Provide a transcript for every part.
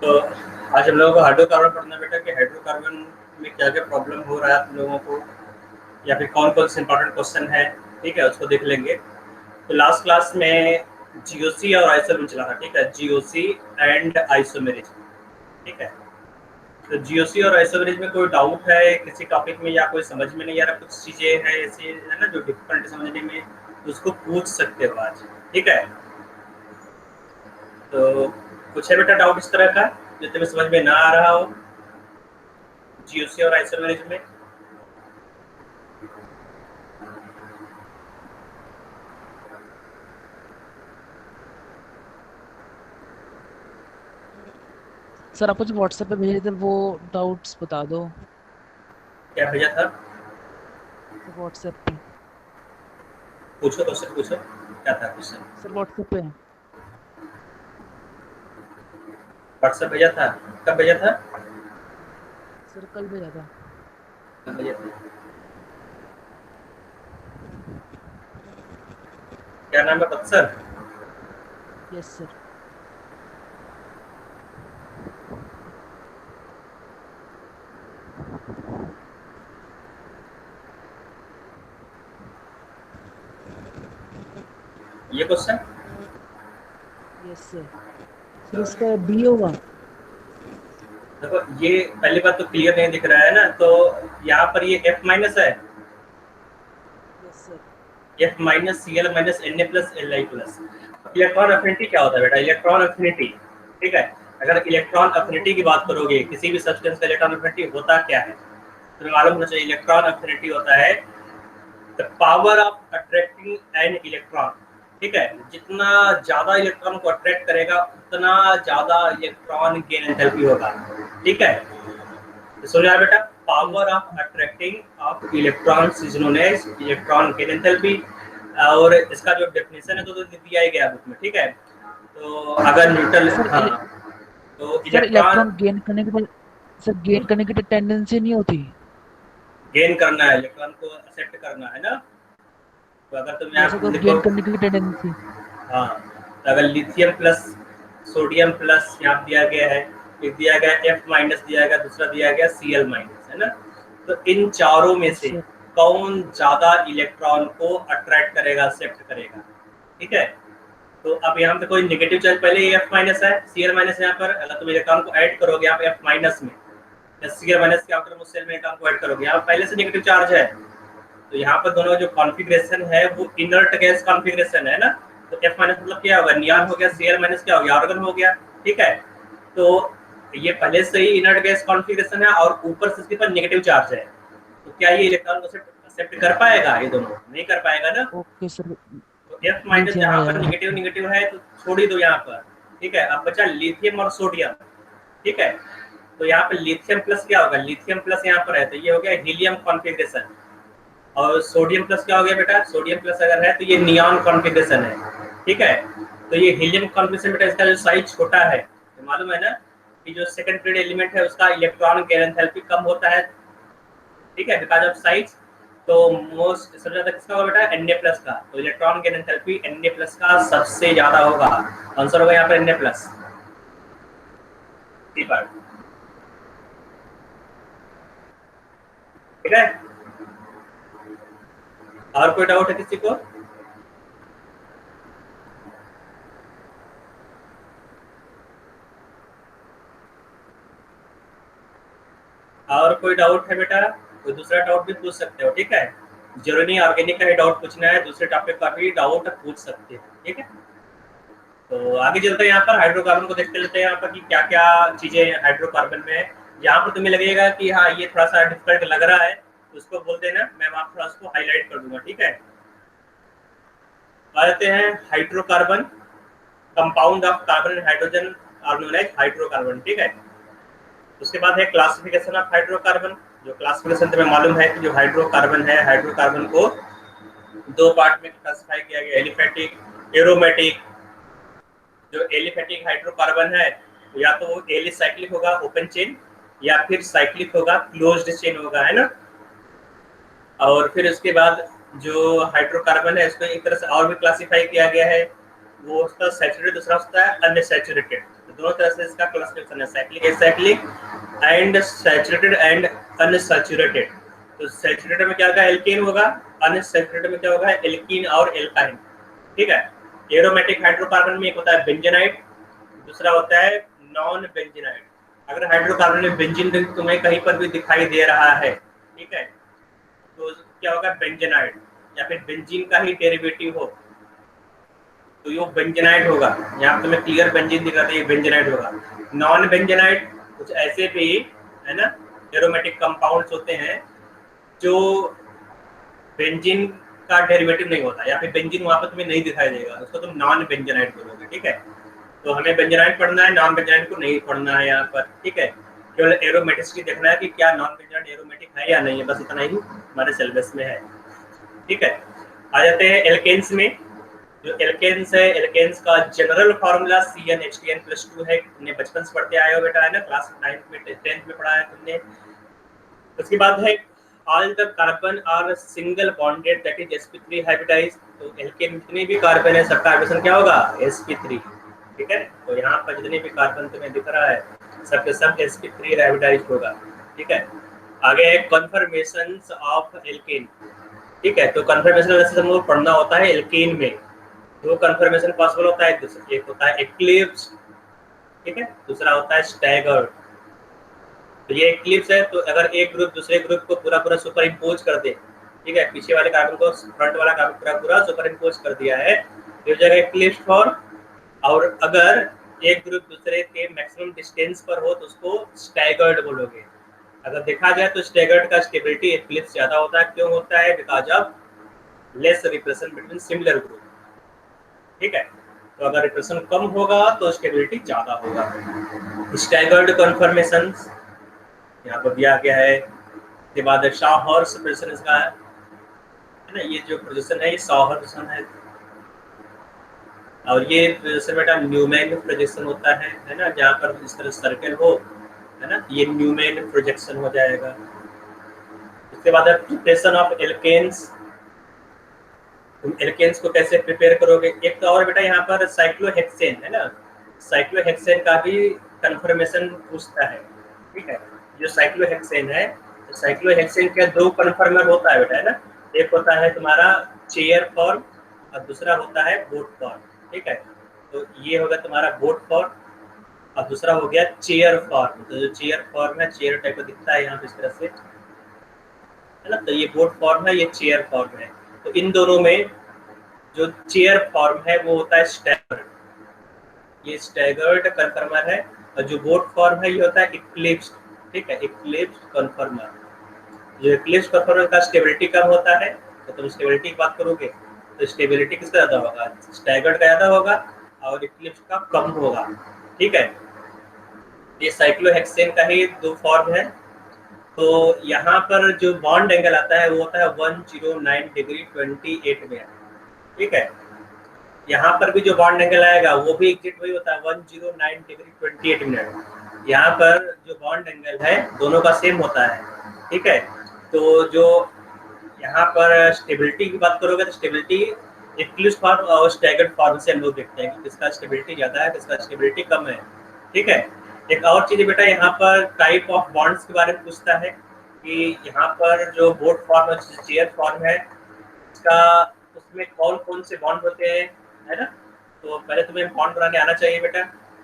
तो आज हम लोगों को हाइड्रोकार्बन पढ़ना बेटा कि हाइड्रोकार्बन में क्या क्या प्रॉब्लम हो रहा है आप लोगों को, या फिर कौन कौन से इंपॉर्टेंट क्वेश्चन है, ठीक है, उसको देख लेंगे। तो लास्ट क्लास में जीओसी और आइसोमेरिज्म चला था, ठीक है, जीओसी एंड आइसोमेरिज्म, ठीक है। तो जीओसी और आइसोमेरिज्म में कोई डाउट है किसी टॉपिक में, या कोई समझ में नहीं आ रहा, कुछ चीजें हैं ऐसी है ना जो डिफिकल्ट समझने में, तो उसको पूछ सकते हो आज, ठीक है। तो कुछ है बेटा डाउट इस तरह का जो तुम्हें समझ में ना आ रहा हो जीओसी और आइसोमेरिज्म में? सर आप कुछ व्हाट्सएप पे भेजे थे, वो डाउट्स बता दो। क्या भेजा था? व्हाट्सएप पे। पूछो, क्वेश्चन पूछो, क्या था क्वेश्चन? सर व्हाट्सएप पे। व्हाट्सएप भेजा था? कब भेजा था? सर कल भेजा था। कब भेजा था? क्या नाम है? बक्सर? Yes sir. ये क्वेश्चन? Yes sir. सर इसका बी होगा। देखो ये पहली बात तो क्लियर नहीं दिख रहा है ना, तो यहाँ पर ये F माइनस है, yes sir. F minus Cl minus Na plus Li plus. Electron affinity क्या होता है बेटा? इलेक्ट्रॉन अफिनिटी, ठीक है, अगर इलेक्ट्रॉन अफिनिटी की बात करोगे, किसी भी सब्सटेंस का इलेक्ट्रॉन अफिनिटी होता क्या है तुम्हें मालूम होना चाहिए। इलेक्ट्रॉन अफिनिटी होता है the power of attracting an electron, ठीक है, जितना ज्यादा इलेक्ट्रॉन को अट्रैक्ट करेगा उतना ज्यादा इलेक्ट्रॉन गेन एंथैल्पी होगा, ठीक है। तो सुन यार बेटा, power of attracting of electron is known as electron gain enthalpy, और इसका जो डेफिनेशन है तो दिया ही गया बुक में, ठीक है। तो अगर न्यूटन, सर हाँ, तो सर इलेक्ट्रॉन इलेक्ट्रॉन गेन करने की सर गेन करने की टेंडेंसी नहीं होती। गेन करना है, इलेक्ट्रॉन को एक्सेप्ट करना है ना। तो अगर तुम जैसे यहाँ को देखो, गेन करने की टेंडेंसी। हाँ, तो अगर लिथियम प्लस सोडियम प्लस यहाँ दिया गया है, एक दिया गया F माइनस दिया गया, दूसरा दिया गया Cl माइनस, है ना। तो इन चारों में यस से सर। कौन ज्यादा इलेक्ट्रॉन को अट्रैक्ट करेगा, एक्सेप्ट करेगा, ठीक है। तो अब यहाँ पे कोई नेगेटिव चार्ज, पहले ही F माइनस है, Cl माइनस यहाँ पर, अगर तुम इलेक्ट्रॉन को ऐड करोगे यहाँ पे F माइनस में, या Cl माइनस के आउटर मोस्ट सेल में इलेक्ट्रॉन को ऐड करोगे, यहाँ पहले से नेगेटिव चार्ज है, तो यहाँ पर दोनों जो कॉन्फ़िगरेशन है वो इनर्ट गैस कॉन्फ़िगरेशन है ना। तो F माइनस मतलब क्या होगा? नियॉन हो गया, Cl माइनस क्या हो गया? आर्गन हो गया, ठीक है। तो ये पहले से ही इनर्ट गैस कॉन्फ़िगरेशन है और ऊपर से इसके पर नेगेटिव चार्ज है, तो क्या ये इलेक्ट्रॉन को एक्सेप्ट कर पाएगा? ये दोनों नहीं कर पाएगा ना। Okay sir. तो F माइनस नीचे आ जहाँ पर जाएगा। नेगेटिव नेगेटिव है तो छोड़ ही दो यहाँ पर, ठीक है। अब बचा लिथियम और सोडियम, ठीक है। तो यहाँ पे लिथियम प्लस क्या होगा? लिथियम प्लस यहाँ पर है तो ये हो गया हीलियम कॉन्फ़िगरेशन, और सोडियम प्लस क्या हो गया बेटा? सोडियम प्लस अगर है तो ये नियॉन कॉन्फ़िगरेशन है, ठीक है। तो ये हीलियम कॉन्फ़िगरेशन बेटा, इसका जो साइज छोटा है, तो मालूम है ना कि जो सेकंड पीरियड एलिमेंट है उसका इलेक्ट्रॉन गेन एंथैल्पी कम होता है, ठीक है, बिकॉज ऑफ साइज। तो मोस्ट सबसे ज्यादा किसका होगा बेटा? Na प्लस का। तो electron gain enthalpy Na plus का सबसे ज्यादा होगा, आंसर होगा यहाँ पर Na प्लस, ठीक है। और कोई डाउट है किसी को? और कोई डाउट है बेटा? कोई दूसरा डाउट भी पूछ सकते हो, ठीक है। जरूरी नहीं ऑर्गेनिक का ही डाउट पूछना है, दूसरे टॉपिक का भी डाउट पूछ सकते हो, ठीक है। तो आगे चलते हैं, यहाँ पर हाइड्रोकार्बन को देखते लेते हैं यहाँ पर कि क्या क्या चीजें हाइड्रोकार्बन में है। यहाँ पर तुम्हें लगेगा कि हाँ ये थोड़ा सा डिफिकल्ट लग रहा है तो उसको बोल देना, मैं वहाँ थोड़ा उसको हाईलाइट कर दूंगा, ठीक है। आ जाते हैं hydrocarbon, compound of carbon and hydrogen are known as hydrocarbon, ठीक है। उसके बाद है क्लासिफिकेशन ऑफ हाइड्रोकार्बन। जो क्लासिफिकेशन तुम्हें मालूम है कि जो हाइड्रोकार्बन है, हाइड्रोकार्बन को दो पार्ट में क्लासिफाई किया गया, एलिफेटिक, एरोमेटिक। जो एलिफेटिक हाइड्रोकार्बन है तो या तो वो एलिसाइक्लिक होगा ओपन चेन, या फिर साइक्लिक होगा क्लोज्ड चेन होगा, है ना। और फिर उसके बाद जो हाइड्रोकार्बन है उसको एक तरह से और भी क्लासिफाई किया गया है, वो उसका सैचुरेटेड, दूसरा होता है अनसैचुरेटेड। दोनों तरह से इसका क्लासिफिकेशन है, cyclic acyclic and saturated and unsaturated. तो सैचुरेटेड में क्या होगा, एल्केन होगा, अनसैचुरेटेड में क्या होगा, एल्कीन और एल्काइन। ठीक है। एरोमेटिक हाइड्रोकार्बन में एक होता है बेंजीनाइट, दूसरा होता है नॉन बेंजीनाइट। अगर हाइड्रोकार्बन में बेंजीन तुम्हें कहीं पर भी दिखाई दे रहा है, ठीक है, तो क्या होगा, बेंजीनाइट, या फिर बेंजीन का ही डेरिवेटिव हो तो ये बेंजीनाइट होगा। यहाँ तुम्हें क्लियर बेंजीन दिख रहा है, ये बेंजीनाइट होगा। नॉन बेंजीनाइट कुछ ऐसे भी है ना एरोमेटिक कंपाउंड्स होते हैं जो बेंजीन का डेरिवेटिव नहीं होता, या फिर बेंजीन वहां पर तुम्हें नहीं दिखाई देगा, उसको तुम नॉन बेंजीनाइट बोलोगे। ठीक है, तो हमें बेंजीनाइट पढ़ना है, नॉन बेंजीनाइट को नहीं पढ़ना है यहाँ पर। ठीक है, केवल एरोमेटिक्स देखना है कि क्या नॉन बेंजीनाइट एरोमेटिक है या नहीं है, बस इतना ही हमारे सिलेबस में है। ठीक है, आ जाते हैं एल्केन्स में। जो एल्केन्स है, एल्केन्स का जनरल फार्मूला CnHTn+2 है। तुमने बचपन से पढ़ते आए हो बेटा, है ना, क्लास 9th में 10th में पढ़ा है तुमने। उसके बाद है all the carbon are single bonded that is sp3 hybridised. तो एल्केन में जितने भी कार्बन है सबका हाइब्रिडेशन क्या होगा, sp3। ठीक है, तो यहाँ पर जितने भी कार्बन तुम्हें दिख रहा है सबके सब sp3 हाइब्रिडाइज्ड होगा। ठीक है, आगे है कन्फर्मेशंस ऑफ एल्केन। ठीक है, तो कन्फर्मेशन वैसे हम लोग पढ़ना होता है एल्केन में। दो कन्फर्मेशन पॉसिबल होता है, एक होता है एक्लिप्स, ठीक है, दूसरा होता है स्टैगर्ड। तो ये एक्लिप्स है, तो अगर एक ग्रुप दूसरे ग्रुप को पूरा पूरा सुपर इम्पोज कर दे, ठीक है, पीछे वाले कार्बन को फ्रंट वाला कार्बन पूरा पूरा सुपर इम्पोज कर दिया है, तो जगह एक्लिप्स फॉर्म। और अगर एक ग्रुप दूसरे के मैक्सिमम डिस्टेंस पर हो तो उसको स्टैगर्ड बोलोगे। अगर देखा जाए तो स्टैगर्ड का स्टेबिलिटी एक्लिप्स ज्यादा होता है। क्यों होता है, because of less repression between similar group. ठीक है, तो अगर रिप्रेशन कम होगा तो स्टेबिलिटी ज्यादा होगा। स्टैगर्ड कन्फर्मेशंस यहाँ पर दिया गया है। इसके बाद शॉहर्स प्रोजेक्शन इसका है ना, ये जो प्रोजेक्शन है ये शॉहर प्रोजेक्शन है। और ये प्रोजेक्शन बेटा न्यूमैन प्रोजेक्शन होता है ना, जहाँ पर इस तरह सर्कल हो, है ना, ये न्यूमैन प्रोजेक्शन हो जाएगा। इसके बाद प्रिपरेशन ऑफ एल्केन्स। तुम एल्केन्स को कैसे प्रिपेयर करोगे। एक तो और बेटा यहाँ पर साइक्लोहेक्सेन है ना, साइक्लोहेक्सेन का भी कन्फर्मेशन पूछता है। ठीक है, जो साइक्लोहेक्सेन है, तो साइक्लोहेक्सेन का दो कन्फर्मर होता है बेटा, है ना, एक होता है तुम्हारा चेयर फॉर्म और दूसरा होता है बोट फॉर्म। ठीक है, तो ये होगा तुम्हारा बोट फॉर्म और दूसरा हो गया चेयर फॉर्म। तो जो चेयर फॉर्म है, चेयर टाइप का दिखता है यहाँ पे इस तरह से, है ना, तो ये बोट फॉर्म है, ये चेयर फॉर्म है। तो इन दोनों में जो चेयर फॉर्म है वो होता है स्टैगर्ड, ये स्टैगर्ड कन्फर्मर है। और जो बोट फॉर्म है ये होता है इक्लिप्स्ड। ठीक है, इक्लिप्स्ड कन्फर्मर। जो इक्लिप्स्ड कन्फर्मर का स्टेबिलिटी कम होता है, तो तुम स्टेबिलिटी की बात करोगे तो स्टेबिलिटी किसका ज्यादा होगा, स्टैगर्ड का ज्यादा होगा और इक्लिप्स्ड का कम होगा। ठीक है, ये साइक्लोहेक्सेन का ही दो फॉर्म है। तो यहाँ पर जो बॉन्ड एंगल आता है वो होता है 109 डिग्री 28 मिनट। ठीक है, यहाँ पर भी जो बॉन्ड एंगल आएगा वो भी एग्जैक्ट वही होता है 109 डिग्री 28 मिनट। यहाँ पर जो बॉन्ड एंगल है दोनों का सेम होता है। ठीक है, तो जो यहाँ पर स्टेबिलिटी की बात करोगे तो स्टेबिलिटी इक्लिप्स फॉर्म और स्टैगर्ड फॉर्म से हम लोग देखते हैं कि किसका स्टेबिलिटी ज्यादा है, किसका स्टेबिलिटी कम है। ठीक है, एक और चीज बेटा यहाँ पर टाइप ऑफ बॉन्ड्स के बारे में पूछता है कि यहाँ पर जो बोट फॉर्म और चेयर फॉर्म है इसका उसमें कौन कौन से बॉन्ड होते हैं, है ना। तो पहले तुम्हें बॉन्ड बनाने आना चाहिए बेटा।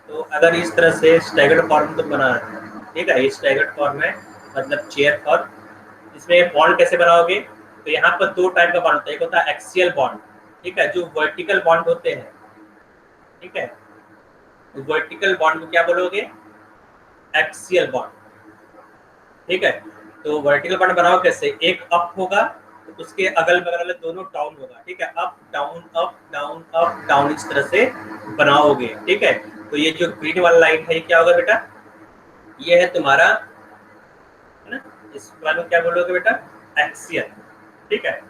तो अगर इस तरह से स्टैगर्ड फॉर्म तुम बना रहे हो, ठीक है, ये स्टैगर्ड फॉर्म है मतलब चेयर फॉर्म। इसमें बॉन्ड कैसे बनाओगे, तो यहाँ पर दो टाइप का बॉन्ड होता है, एक होता है एक्सियल बॉन्ड, ठीक है, जो वर्टिकल बॉन्ड होते हैं। ठीक है, वर्टिकल बॉन्ड को क्या बोलोगे, एक्सियल बॉन्ड। ठीक है, तो वर्टिकल बॉन्ड बनाओ कैसे, एक अप होगा तो उसके अगल बगल वाले दोनों डाउन होगा। ठीक है, up down up down up down, इस तरह से बनाओगे। ठीक है, तो ये जो ग्रीन वाला लाइन है ये क्या होगा बेटा, ये है तुम्हारा, है ना, इस वाले को क्या बोलोगे बेटा, एक्सियल। ठीक है,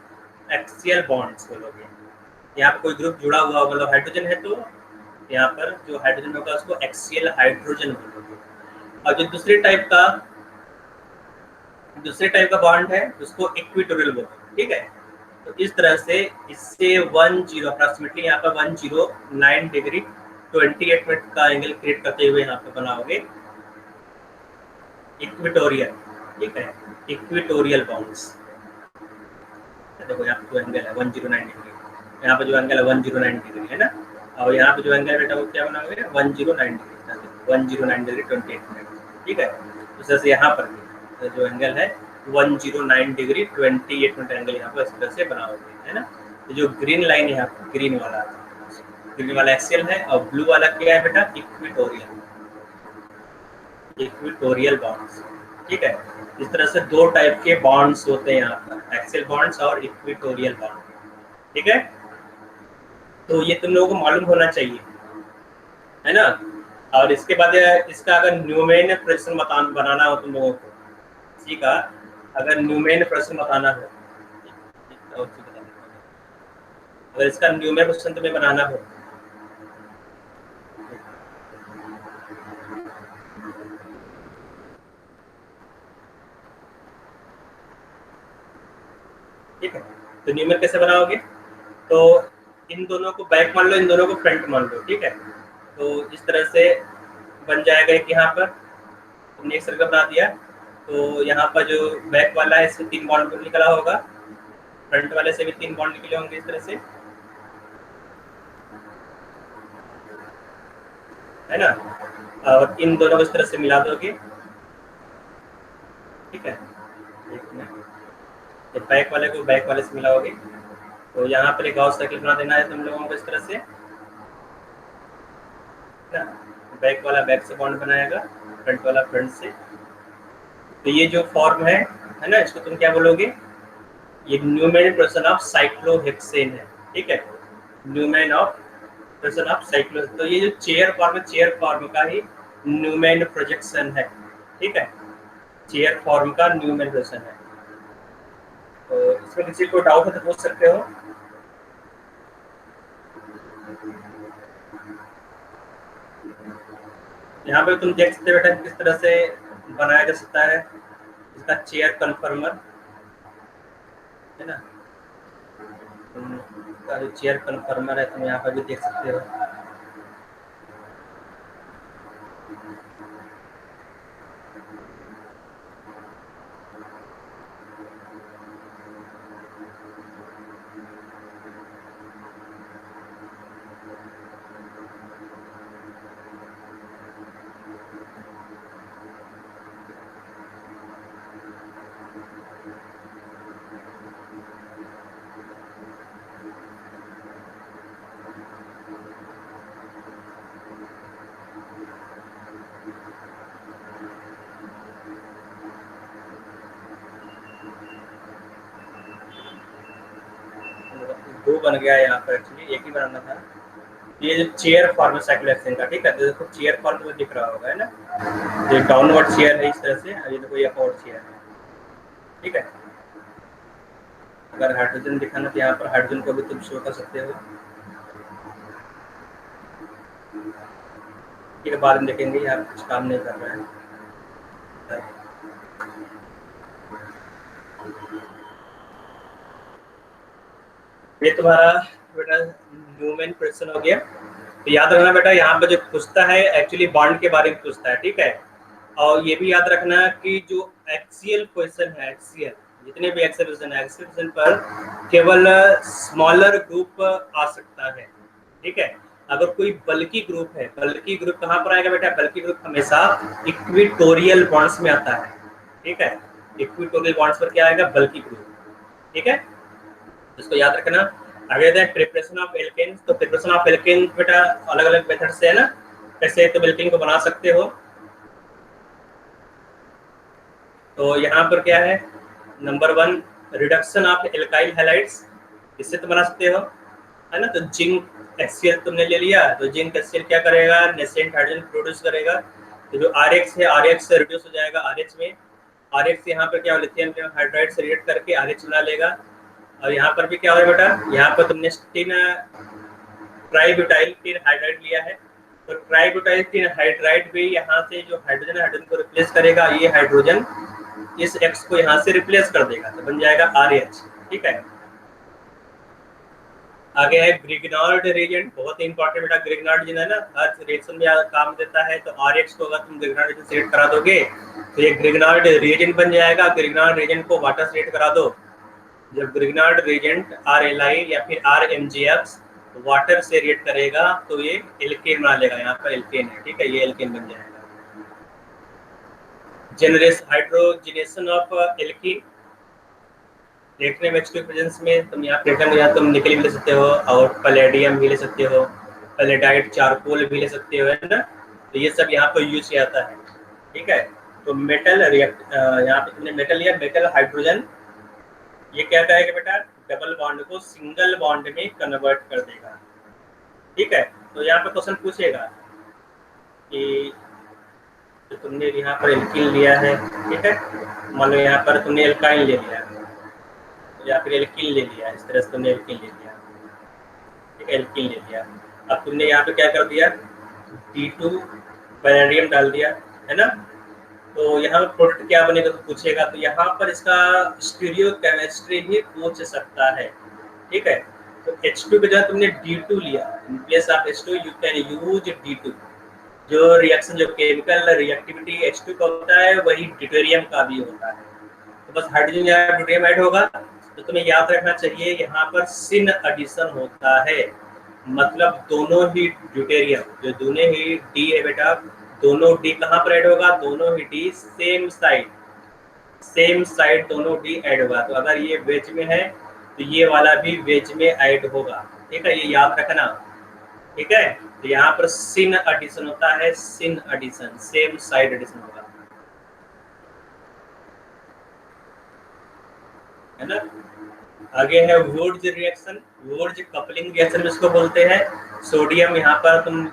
एक्सियल बॉन्ड्स बोलोगे। यहाँ पर कोई ग्रुप जुड़ा हुआ होगा, मतलब हाइड्रोजन है तो यहाँ पर जो हाइड्रोजन होगा उसको एक्सियल हाइड्रोजन बोलोगे। और जो दूसरे टाइप का बॉन्ड है उसको इक्वेटोरियल बोलोगे। ठीक है, तो इस तरह से इससे 10 अप्रॉक्सीमेटली यहाँ पर 109 डिग्री 28 मिनट का एंगल क्रिएट करते हुए यहाँ पे बनाओगे इक्वेटोरियल, ठीक है, इक्वेटोरियल बाउंड्स। देखो यहाँ पे जो एंगल है 109 डिग्री, यहाँ पे जो एंगल है 109 डिग्री है ना, और यहाँ पे जो एंगल बेटा वो क्या बनाओगे 109 डिग्री, 109 डिग्री 28 मिनट, ठीक है। तो जैसे यहाँ पर भी जो एंगल है 109 डिग्री 28 मिनट एंगल यहाँ पर इस तरह से बनाओगे, है ना। तो जो ग्रीन लाइन यहाँ पर ग्रीन वाला एक्सियल है, और ब्लू वाला क्या है बेटा इक्वेटोरियल, इक्वेटोरियल बॉन्ड्स, ठीक है। इस तरह से दो टाइप के बॉन्ड्स होते हैं यहाँ पर, एक्सियल बॉन्ड्स और इक्वेटोरियल बॉन्ड, ठीक है। तो ये तुम लोगों को मालूम होना चाहिए, है ना। और इसके बाद इसका अगर न्यूमेन प्रश्न बनाना हो तुम लोगों को, इसी का अगर न्यूमेन प्रश्न बताना हो, अगर इसका न्यूमेन प्रश्न तुम्हें बनाना हो, ठीक है। तो न्यूमेन कैसे बनाओगे, तो इन दोनों को बैक मान लो, इन दोनों को फ्रंट मान लो, ठीक है। तो इस तरह से बन जाएगा कि यहाँ पर तुमने एक सर्कल बना दिया, तो यहाँ पर जो बैक वाला है इससे 3 बॉन्ड निकला होगा, फ्रंट वाले से भी 3 बॉन्ड निकले होंगे इस तरह से, है ना। और इन दोनों को इस तरह से मिला दोगे, ठीक है। बैक वाले को बैक वाले से मिलाओगे, तो यहाँ पर एक गॉस सर्कल बना देना है तुम लोगों को इस तरह से, ना। बैक वाला बैक से बॉन्ड बनाएगा, फ्रंट वाला फ्रंट से। तो ये जो फॉर्म है ना, इसको तुम क्या बोलोगे, ये न्यूमेन प्रश्न ऑफ साइक्लोहेक्सेन है, ठीक है, न्यूमेन ऑफ प्रश्न ऑफ साइक्लो। तो ये जो चेयर फॉर्म का ही न्यूमेन प्रोजेक्शन है, ठीक है, चेयर फॉर्म का न्यूमेन प्रोजेक्शन है। तो इसमें किसी को डाउट है तो पूछ सकते हो। यहाँ पे तुम देख सकते हो बेटा किस तरह से बनाया जा सकता है इसका चेयर कन्फर्मर, है ना। इसका जो चेयर कन्फर्मर है तुम यहाँ पर भी देख सकते हो। दो बन गया यहाँ पर, एक्चुअली एक ही बनाना था। ये जो चेयर फॉर्म है साइक्लोहेक्सेन का, ठीक है, तो देखो चेयर फॉर्म तो दिख रहा होगा, है ना। ये डाउनवर्ड चेयर है इस तरह से, ये देखो ये अपवर्ड चेयर है, ठीक है। अगर हाइड्रोजन दिखाना तो यहाँ पर हाइड्रोजन को भी तुम शो कर सकते हो, ठीक है, बाद में देखेंगे, यहाँ कुछ काम नहीं कर रहा है। ये तुम्हारा बेटा न्यूमेन क्वेश्चन हो गया। तो याद रखना बेटा यहाँ पर जो पूछता है एक्चुअली बॉन्ड के बारे में पूछता है, ठीक है। और ये भी याद रखना कि जो एक्सियल क्वेश्चन है, एक्सियल जितने भी एक्सियल क्वेश्चन है, एक्सियल क्वेश्चन पर केवल स्मॉलर ग्रुप आ सकता है, ठीक है। अगर कोई बल्कि ग्रुप है, बल्कि ग्रुप कहाँ पर आएगा बेटा, बल्कि ग्रुप हमेशा इक्वेटोरियल बॉन्ड्स में आता है, ठीक है। इक्वेटोरियल बॉन्ड्स पर क्या आएगा, बल्कि ग्रुप, ठीक है। इसको याद रखना। आगे प्रिपरेशन ऑफ एल्केन्स, तो प्रिपरेशन ऑफ एल्केन बेटा अलग अलग मेथड से है ना, कैसे तुम एल्केन को बना सकते हो। तो यहाँ पर क्या है, number 1 reduction of alkyl halides, इससे तुम बना सकते हो, है ना। तो जिंक एक्सियल तुमने ले लिया, तो जिंक एक्सियल क्या करेगा, नेसेंट हाइड्रोजन प्रोड्यूस करेगा। तो जो RX है, RX से रिड्यूस हो जाएगा RH में, RH यहाँ पर क्या लिथियम हाइड्राइड से रिएक्ट करके RH बना लेगा। और यहाँ पर भी क्या हो रहा है बेटा, यहाँ पर तुमने ट्राइब्यूटाइल टिन हाइड्राइड लिया है, तो ट्राइब्यूटाइल टिन हाइड्राइड भी यहाँ से जो हाइड्रोजन है, हाइड्रोजन को रिप्लेस करेगा, ये हाइड्रोजन इस X को यहाँ से रिप्लेस कर देगा, तो बन जाएगा RH, ठीक है। आगे है ग्रिग्नार्ड रीजन, बहुत ही इंपॉर्टेंट बेटा। ग्रिग्नार्ड रीजन है ना, हर रिएक्शन में काम देता है। तो RX को अगर तुम ग्रिग्नार्ड रीजन सेलेक्ट करा दोगे तो ये ग्रिग्नार्ड रीजन बन जाएगा। ग्रिग्नार्ड रीजन को वाटर सेलेक्ट करा दो। जब ग्रिग्नार्ड रीजन RLI या फिर RMGF वाटर से रिएक्ट करेगा तो ये एल्केन बना लेगा। यहाँ पर एल्केन है, ठीक है, ये एल्केन बन जाएगा। जनरेशन हाइड्रोजनेशन ऑफ एल्कीन, देखने में H2 प्रेजेंस में तुम यहाँ प्लेटम या तुम निकल भी ले सकते हो और पैलेडियम भी ले सकते हो, पैलेडाइट चारकोल भी ले सकते हो, है ना। तो ये सब यहाँ पर यूज किया जाता है, ठीक है। तो मेटल रिएक्ट, यहाँ पे तुमने मेटल लिया, मेटल हाइड्रोजन, ये क्या करेगा बेटा, डबल बॉन्ड को सिंगल बॉन्ड में कन्वर्ट कर देगा, ठीक है। तो यहाँ पर क्वेश्चन पूछेगा कि तो तुमने यहाँ पर एल्किल लिया है, ठीक है, मान लो यहाँ पर तुमने एल्काइन ले लिया या फिर एल्किल ले लिया, इस तरह से तुमने एल्किल ले लिया, ठीक है, एल्किल ले लिया। अब तुमने यहाँ पे क्या कर दिया, T2 पैलेडियम डाल दिया, है ना। तो यहाँ पर प्रोडक्ट क्या बनेगा तो पूछेगा। तो यहाँ पर इसका स्टीरियो केमिस्ट्री भी पूछ सकता है, ठीक है। तो H2 के जगह तुमने D2 लिया, in place of H2 you can use D2। जो रिएक्शन, जो केमिकल रिएक्टिविटी H2 का होता है वही ड्यूटेरियम का भी होता है। तो बस हाइड्रोजन या ड्यूटेरियम ऐड होगा। तो तुम्हें याद रखना चाहिए यहाँ पर सिन एडिशन होता है, मतलब दोनों ही ड्यूटेरियम, जो दोनों ही डी है बेटा, दोनों डी कहाँ पर ऐड होगा, दोनों ही डी सेम साइड दोनों डी ऐड होगा। तो अगर ये वेज में है तो ये वाला भी वेज में ऐड होगा, ठीक है, ये याद रखना, ठीक है। तो यहाँ पर सिन एडिशन होता है, syn addition, same side addition होगा, है ना। आगे है Wurtz reaction, Wurtz coupling reaction में इसको बोलते हैं। सोडियम, यहाँ पर तुम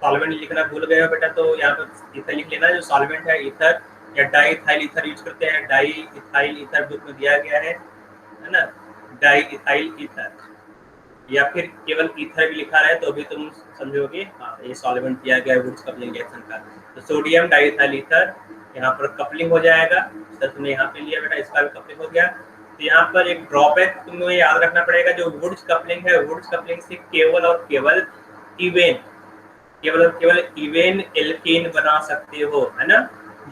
सॉल्वेंट लिखना भूल गए हो बेटा, तो यहाँ पर ईथर लिख लेना, जो सॉल्वेंट है ईथर या डाई इथाइल ईथर यूज करते हैं, डाई इथाइल ईथर बुक में दिया गया है ना, डाई इथाइल ईथर, या फिर केवल ईथर भी लिखा रहा है तो भी तुम समझोगे हाँ ये सॉल्वेंट दिया गया है वुड्स कपलिंग रिएक्शन का। तो सोडियम डाई इथाइल ईथर यहाँ पर कपलिंग हो जाएगा, तो तुमने यहाँ पे लिया बेटा, इसका भी कपलिंग हो गया। तो यहाँ पर एक ड्रॉबैक तुम्हें याद रखना पड़ेगा, जो वुड्स कपलिंग है, वुड्स कपलिंग से केवल और केवल इवेन एल्केन बना सकते हो, है ना।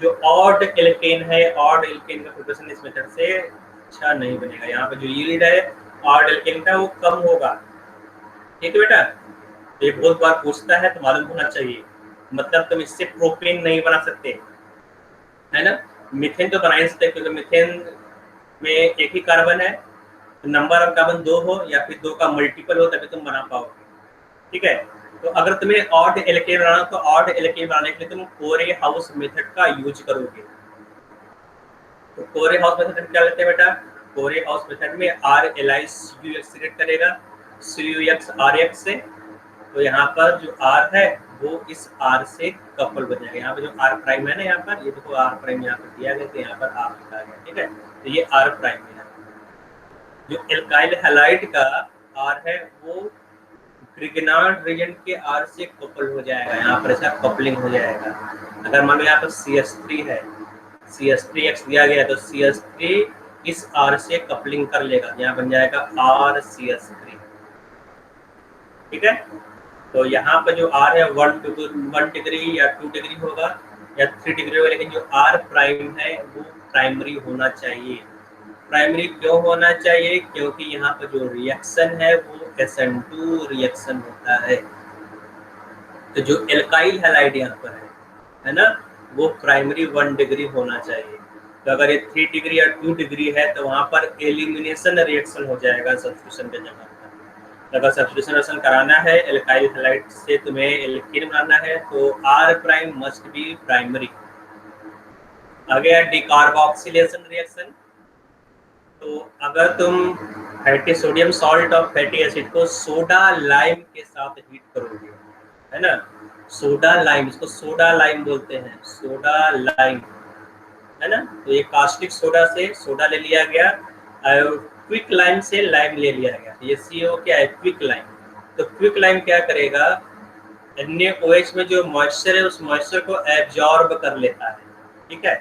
जो ऑड एल्केन है, ऑड एल्केन का प्रिपरेशन इस मेथड से अच्छा नहीं बनेगा। यहाँ पे जो यील्ड है ऑड एल्केन का वो कम होगा, ठीक है बेटा। ये बहुत बार पूछता है तो मालूम होना चाहिए, मतलब तुम इससे प्रोपेन नहीं बना सकते, है ना। मीथेन तो बना ही सकते, क्योंकि मीथेन में एक ही कार्बन है, तो नंबर ऑफ कार्बन 2 हो या फिर 2 का मल्टीपल हो तभी तुम बना पाओगे, ठीक है। तो अगर तुम्हें ऑड एल्केन बनाना तो ऑड एल्केन बनाने के लिए तुम कोरे हाउस मेथड का यूज करोगे। तो कोरे हाउस मेथड क्या लेते हैं बेटा, कोरे हाउस मेथड में RLI CuX सिलेक्ट करेगा, CuX RX से। तो यहाँ पर जो R है वो इस R से कपल बन जाएगा। यहाँ पे जो R प्राइम है ना, यहाँ पर ये देखो R प्राइम यहाँ पर दिया गया, तो यहाँ पर R लिखा गया, ठीक है। तो ये R प्राइम है। जो एल्काइल हैलाइड का R है वो ग्रिग्नार्ड रीजन के R से कपल हो जाएगा, यहाँ पर ऐसा कपलिंग हो जाएगा। अगर मान लो यहाँ पर CH3 है, CH3X दिया गया, तो CH3 इस R से कपलिंग कर लेगा, यहाँ बन जाएगा RCH3, ठीक है। तो यहाँ पर जो R है 1 डिग्री या 2 डिग्री होगा या 3 डिग्री होगा, लेकिन जो R प्राइम है वो प्राइमरी होना चाहिए। प्राइमरी क्यों होना चाहिए, क्योंकि यहाँ पर जो रिएक्शन है वो SN2 रिएक्शन होता है। तो जो एल्काइल हैलाइड यहाँ पर है ना, वो प्राइमरी 1 डिग्री होना चाहिए। तो अगर ये 3 डिग्री या 2 डिग्री है तो वहाँ पर एलिमिनेशन रिएक्शन हो जाएगा सब्स्टिट्यूशन के जगह पर। अगर सब्स्टिट्यूशन रिएक्शन कराना है एल्काइल हैलाइड से, तुम्हें एल्कीन बनाना है, तो R prime must be primary. आगे है डिकार्बोक्सिलेशन रिएक्शन। तो अगर तुम फैटी सोडियम सॉल्ट और फैटी एसिड को सोडा लाइम के साथ हीट करोगे, है ना, सोडा लाइम, इसको सोडा लाइम बोलते हैं, सोडा लाइम, है ना। तो ये कास्टिक सोडा से सोडा ले लिया गया और क्विक लाइम से लाइम ले लिया गया। ये CO क्या है, क्विक लाइम। तो क्विक लाइम क्या करेगा, NaOH में जो मॉइस्चर है उस मॉइस्चर को एब्जॉर्ब कर लेता है, ठीक है।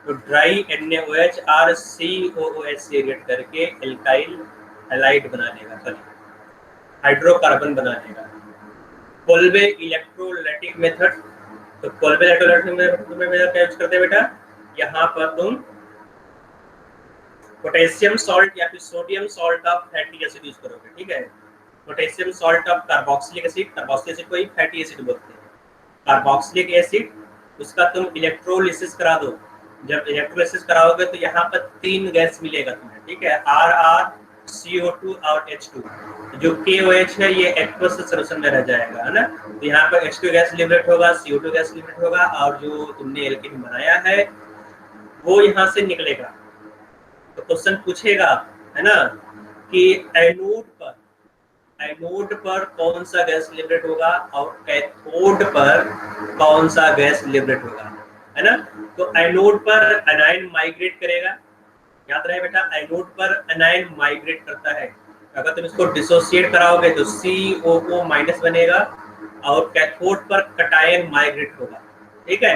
तो ड्राई NaOH RCOOH से रिएक्ट करके एल्काइल हैलाइड बना लेगा, हाइड्रोकार्बन बना देगा। कोल्बे इलेक्ट्रोलाइटिक मेथड, तो कोल्बे इलेक्ट्रोलाइटिक मेथड में क्या यूज करते हैं बेटा, यहाँ पर तुम पोटेशियम सॉल्ट या फिर sodium salt of fatty acid use करोगे, ठीक है। Potassium salt of carboxylic acid, carboxylic acid को ही फैटी एसिड बोलते हैं। कार्बोक्सिलिक एसिड, उसका तुम इलेक्ट्रोलिसिस करा दो। जब इलेक्ट्रोलिसिस कराओगे तो यहाँ पर 3 गैस मिलेगा तुम्हें, ठीक है, RR, CO2 और H2। जो KOH है ये एक्वस सोल्यूशन में रह जाएगा, है ना। तो यहाँ पर H2 गैस लिबरेट होगा, CO2 गैस लिबरेट होगा, और जो तुमने एल्केन बनाया है वो यहाँ से निकलेगा। तो क्वेश्चन पूछेगा, है ना, कि एनोड पर कौन सा गैस लिबरेट होगा और कैथोड पर कौन सा गैस लिबरेट होगा, है ना। तो एनोड पर एनायन माइग्रेट करेगा, याद रहे बेटा, एनोड पर एनायन माइग्रेट करता है। अगर तुम इसको डिसोसिएट कराओगे तो COO माइनस बनेगा, और कैथोड पर कटायन माइग्रेट होगा, ठीक है।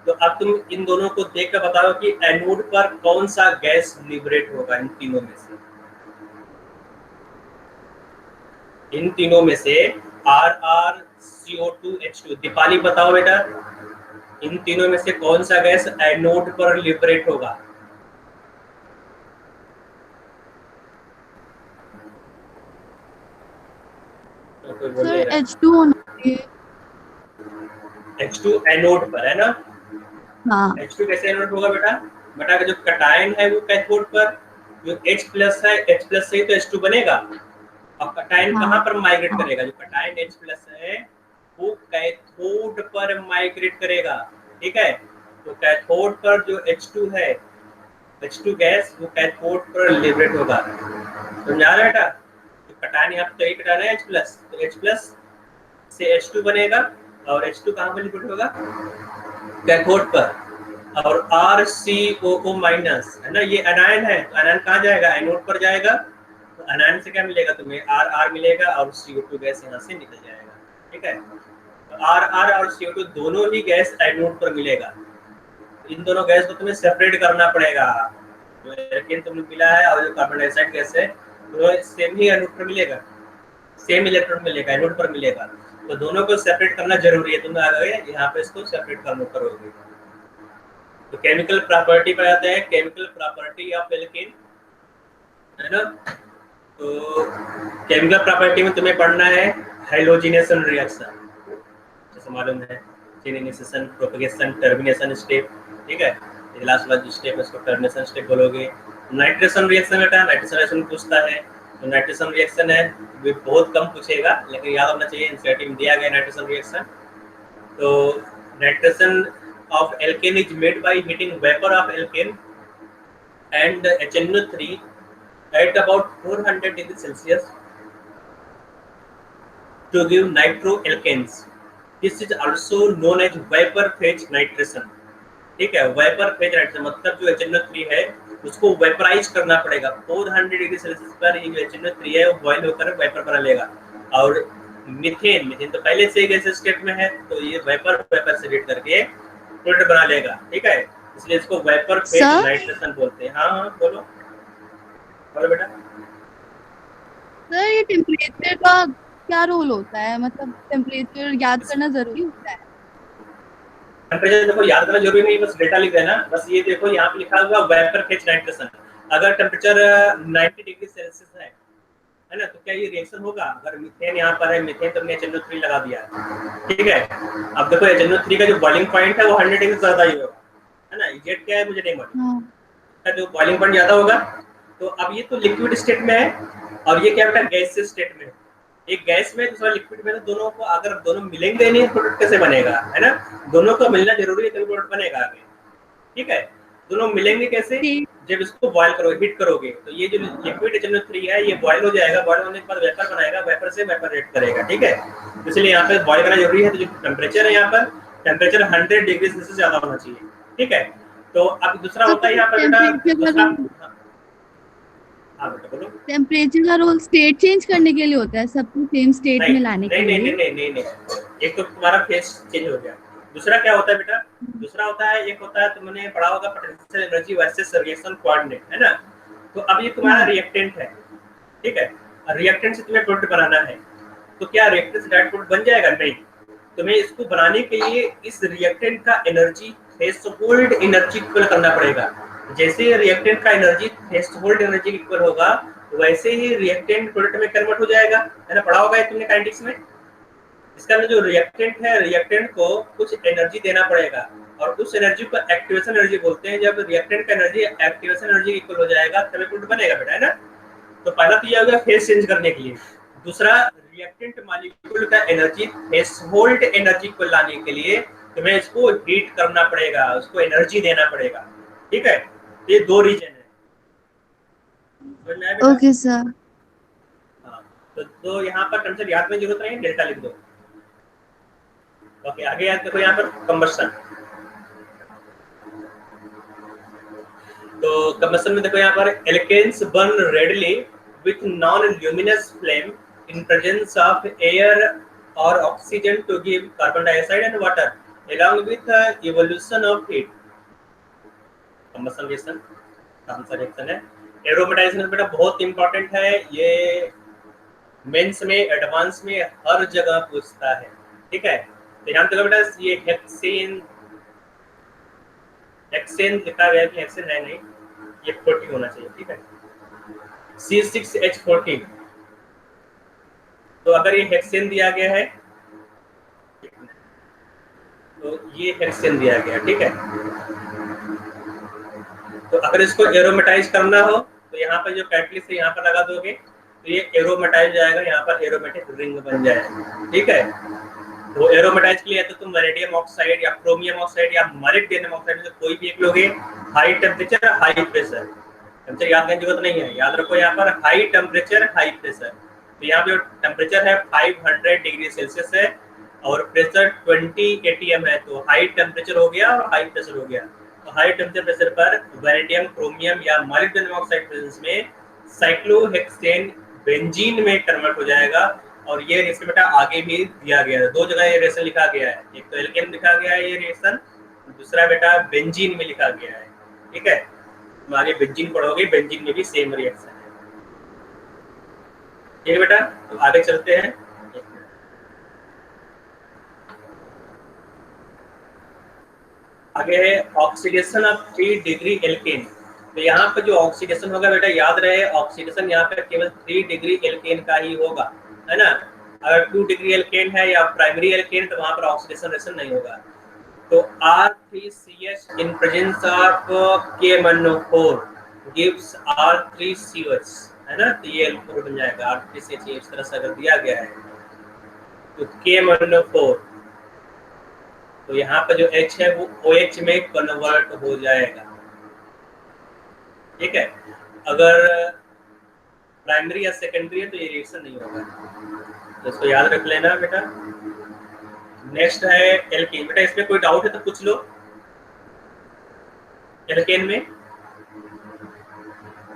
तो अब तुम इन दोनों को देख कर बताओ कि एनोड पर कौन सा गैस लिबरेट होगा इन तीनों में से। इन तीनों में से RR, CO2, H2, दीपाली बताओ बेटा, इन तीनों में से कौन सा गैस एनोड पर लिबरेट होगा। तो सर H2 होना चाहिए। H2 एनोड पर, है ना। हाँ H2 कैसे एनोड होगा बेटा, बेटा का जो कटायन है वो कैथोड पर, जो H प्लस है, H प्लस से ही तो H2 बनेगा। अब कटायन हाँ। कहाँ पर माइग्रेट करेगा, जो कटायन H प्लस है वो कैथोड पर माइग्रेट करेगा, ठीक है। तो कैथोड पर जो H2 है, H2 गैस, वो कैथोड पर लिबरेट होगा। समझा रहे बेटा, तो कटायन यहाँ पे कटायन है H प्लस, तो H प्लस से H2 बनेगा, और H2 कहाँ पर लिबरेट होगा, कैथोड पर। और RCOO माइनस, है ना, ये एनायन है, तो एनायन कहाँ जाएगा, एनोड पर जाएगा। तो एनायन से क्या मिलेगा तुम्हें, RR मिलेगा, और CO2 गैस यहाँ से निकल जाएगा, ठीक है। तो RR और CO2 दोनों ही गैस एनोड पर मिलेगा। इन दोनों गैस को तुम्हें सेपरेट करना पड़ेगा। जो एल्केन तुमने मिला है और जो कार्बन डाइऑक्साइड गैस है, दोनों सेम ही एनोड पर मिलेगा, सेम इलेक्ट्रॉन मिलेगा, एनोड पर मिलेगा। तो दोनों को सेपरेट करना जरूरी है, तुम आगे यहाँ पे इसको सेपरेट करना करोगे। तो केमिकल प्रॉपर्टी पर आते हैं, केमिकल प्रॉपर्टी ऑफ एल्केन, है ना। तो केमिकल प्रॉपर्टी में तुम्हें पढ़ना है हैलोजिनेशन रिएक्शन, जैसे मालूम है, इनिशिएशन, प्रोपगेशन, टर्मिनेशन स्टेप, ठीक है। ये लास्ट वाला स्टेप है, इसको टर्मिनेशन स्टेप बोलोगे। नाइट्रेशन रिएक्शन बेटा, नाइट्रेशन रिएक्शन पूछता है, तो नाइट्रेशन रिएक्शन है, भी बहुत कम पूछेगा, लेकिन याद होना चाहिए, एनसीईआरटी में दिया गया नाइट्रेशन रिएक्शन। तो nitration of alkane is made by heating vapor of alkane and HNO3 at about 400 degrees Celsius to give nitroalkanes. This is also known as vapor phase nitration, ठीक है। वेपर फेज नाइट्रेशन मतलब जो HNO3 है उसको vaporise करना पड़ेगा 400 degree Celsius पर। ये जो HNO3 है वो बॉइल होकर वेपर बना लेगा। और मीथेन, मीथेन तो पहले से ही गैस स्टेट में है, तो ये वेपर से हीट करके फ्लूइड बना लेगा, ठीक है। इसलिए इसको वेपर फेज नाइट्रेशन बोलते हैं। हाँ बोलो बोलो बेटा। सर ये टेम्परेचर का क्या रोल होता है, मतलब टेम्परेचर याद करना जरूरी होता है। टेम्परेचर देखो याद करना जरूरी नहीं, बस डेटा लिख देना। बस ये देखो यहाँ पे लिखा हुआ वेपर फेज नाइट्रेशन। अगर टेम्परेचर 90 डिग्री सेल्सियस है ना, तो क्या ये रिएक्शन होगा। अगर मीथेन यहाँ पर है, मीथेन तुमने HNO3 लगा दिया, ठीक है। अब देखो HNO3 का जो बॉइलिंग पॉइंट है वो 100 डिग्री से ज्यादा ही होगा, है ना। जेड क्या है मुझे नहीं मालूम, जो बॉइलिंग पॉइंट ज्यादा होगा। तो अब ये तो लिक्विड स्टेट में है, और ये क्या बेटा गैसियस स्टेट में है। एक गैस में दूसरा लिक्विड में, तो दोनों को अगर दोनों मिलेंगे नहीं प्रोडक्ट कैसे बनेगा, है ना। दोनों को मिलना जरूरी है तभी प्रोडक्ट बनेगा आगे, ठीक है। दोनों मिलेंगे कैसे, जब इसको बॉयल करोगे, हीट करोगे, तो ये जो लिक्विड HNO3 है ये बॉयल हो जाएगा। बॉयल होने के बाद वेपर बनाएगा, वेपर से वेपरेट करेगा, ठीक है। इसलिए यहाँ पे बॉयल करना जरूरी है। तो जो टेम्परेचर है यहाँ पर, टेम्परेचर 100 डिग्री से ज्यादा होना चाहिए, ठीक है। तो अब दूसरा होता है यहाँ पर बेटा, टेम्परेचर का रोल स्टेट चेंज करने के लिए होता है, सबको सेम स्टेट में लाने के लिए। नहीं, एक तो तुम्हारा फेस चेंज हो गया। दूसरा क्या होता है बेटा, दूसरा होता है, एक होता है तुमने पढ़ा होगा potential energy versus reaction coordinate, है ना। तो अब ये तुम्हारा रिएक्टेंट है, ठीक है। रिएक्टेंट से तुम्हें प्रोडक्ट बनाना है, तो क्या रिएक्टेंट से डायरेक्ट प्रोडक्ट बन जाएगा? नहीं, तुम्हें इसको बनाने के लिए इस रिएक्टेंट का एनर्जी थ्रेशोल्ड एनर्जी इक्वल करना पड़ेगा। जैसे रिएक्टेंट का एनर्जी थ्रेशोल्ड एनर्जी इक्वल होगा, वैसे ही रिएक्टेंट प्रोडक्ट में कन्वर्ट हो जाएगा, है ना? पढ़ा होगा तुमने काइनेटिक्स में। इसका जो रिएक्टेंट है, रिएक्टेंट को कुछ एनर्जी देना पड़ेगा, और उस एनर्जी को एक्टिवेशन एनर्जी बोलते हैं। जब रिएक्टेंट का एनर्जी एक्टिवेशन एनर्जी इक्वल हो जाएगा तभी प्रोडक्ट बनेगा बेटा, है ना? तो पहला तो ये हो गया फेज चेंज करने के लिए। दूसरा, रिएक्टेंट मॉलिक्यूल का एनर्जी थ्रेशोल्ड एनर्जी को लाने के लिए तुम्हें इसको हीट करना पड़ेगा, उसको एनर्जी देना पड़ेगा, ठीक है? ये दो रीजन है, समझ में आया बेटा? Okay sir. हाँ, तो यहाँ पर कंसेप्ट याद में जरूरत नहीं, डेल्टा लिख दो। ओके, आगे याद देखो यहाँ पर कंबशन। तो कंबशन में देखो यहाँ पर alkanes burn readily with non luminous flame in presence of air or oxygen to give carbon dioxide and water along with the evolution of heat. combustion reaction answer reaction है। Aromatisation बेटा बहुत important है, ये mains में advance में हर जगह पूछता है, ठीक है? तो ध्यान दो बेटा, ये हेक्सेन लिखा गया है कि हेक्सेन है नहीं, ये 40 होना चाहिए, ठीक है? C6H14। तो अगर ये हेक्सेन दिया गया है तो ये हेक्सेन दिया गया, ठीक है? तो अगर इसको एरोमेटाइज करना हो तो यहाँ पर जो कैटलिस्ट है यहाँ पर लगा दोगे तो ये एरोमेटाइज जाएगा, यहाँ पर एरोमेटिक रिंग बन जाएगा, ठीक है? तो एरोमेटाइज के लिए तो तुम वैनेडियम ऑक्साइड या क्रोमियम ऑक्साइड या मॉलिब्डेनम ऑक्साइड में से कोई भी एक लोगे। High temperature high pressure, temperature याद करने की जरूरत नहीं है, याद रखो यहाँ पर हाई टेम्परेचर हाई प्रेशर। तो यहाँ पे जो टेम्परेचर है 500 डिग्री सेल्सियस है और प्रेशर 20 atm है, तो हाई टेम्परेचर हो गया और हाई प्रेशर हो गया। तो हाई टेम्परेचर प्रेशर पर वैनेडियम क्रोमियम या मॉलिब्डेनम ऑक्साइड प्रेजेंस में साइक्लोहेक्सेन बेंजीन में कन्वर्ट हो जाएगा। और ये रिएक्शन बेटा आगे भी दिया गया है, दो जगह ये रिएक्शन लिखा गया है, एक तो एल्केन लिखा गया है ये रिएक्शन, दूसरा बेटा बेंजीन में लिखा गया है, ठीक है? तुम आगे बेंजीन पढ़ोगे, बेंजीन में भी सेम रिएक्शन है, ठीक है बेटा? तो आगे चलते हैं। आगे है ऑक्सीडेशन ऑफ 3 डिग्री एल्केन। तो यहाँ पर जो ऑक्सीडेशन होगा बेटा याद रहे, ऑक्सीडेशन यहाँ पे केवल 3 डिग्री एल्केन का ही होगा, है ना? अगर 2 डिग्री एल्केन है या प्राइमरी एल्केन तो वहां पर ऑक्सीडेशन रिएक्शन नहीं होगा। तो R3CH in presence of KMnO4 gives R3CH, है ना? तो ये एल्कोहल बन जाएगा R3CH, इस तरह से अगर दिया गया है तो KMnO4, तो यहाँ पर जो H है वो OH में कन्वर्ट हो जाएगा, ठीक है? अगर प्राइमरी या सेकेंडरी है तो ये रिएक्शन नहीं होगा, तो इसको याद रख लेना बेटा। नेक्स्ट है एल्केन। बेटा इसमें कोई डाउट है तो पूछ लो। एल्केन में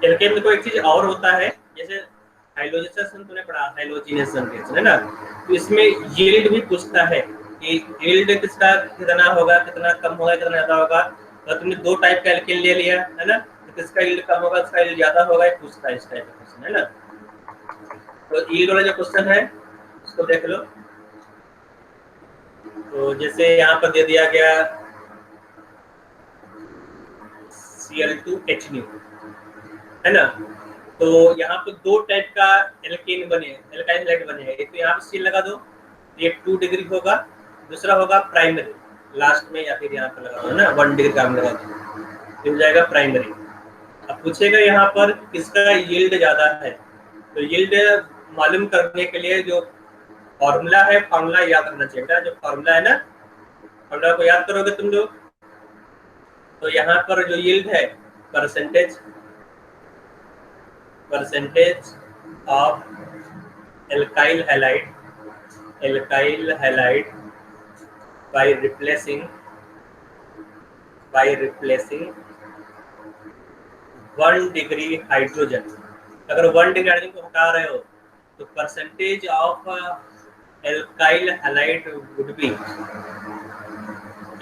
कोई एक चीज और होता है, जैसे हाइलोजेनेशन तुमने पढ़ा, हाइलोजिनेशन रिएक्शन, है ना? तो इसमें यील्ड भी पूछता है कि यील्ड किसका कितना होगा, कितना कम होगा, कितना ज्यादा होगा। तो तुमने दो टाइप का एल्केन ले लिया, है ना? तो किसका यील्ड कम होगा, किसका यील्ड ज्यादा होगा, ये पूछता है, इस टाइप का क्वेश्चन, है ना? तो यील्ड वाला जो क्वेश्चन है उसको देख लो। तो जैसे यहाँ पर दे दिया गया Cl2H, है ना? तो यहाँ पर दो टाइप का एल्केन बने, एल्काइल हैलाइड बने हैं। एक तो यहाँ पर सील लगा दो, ये 2 डिग्री होगा, दूसरा होगा प्राइमरी, लास्ट में या फिर यहाँ पर लगा दो, है ना? 1 डिग्री का लगा दो, मिल जाएगा प्राइमरी। अब पूछेगा यहाँ पर किसका यील्ड ज्यादा है, तो यील्ड मालूम करने के लिए जो फॉर्मूला है, फॉर्मूला याद रखना चाहिए। जो फॉर्मूला है ना, फॉर्मूला को याद करोगे तुम लोग, तो यहाँ पर जो यील्ड है percentage of alkyl halide by replacing 1 degree hydrogen. अगर 1 डिग्री हाइड्रोजन को हटा रहे हो तो percentage of alkyl halide would be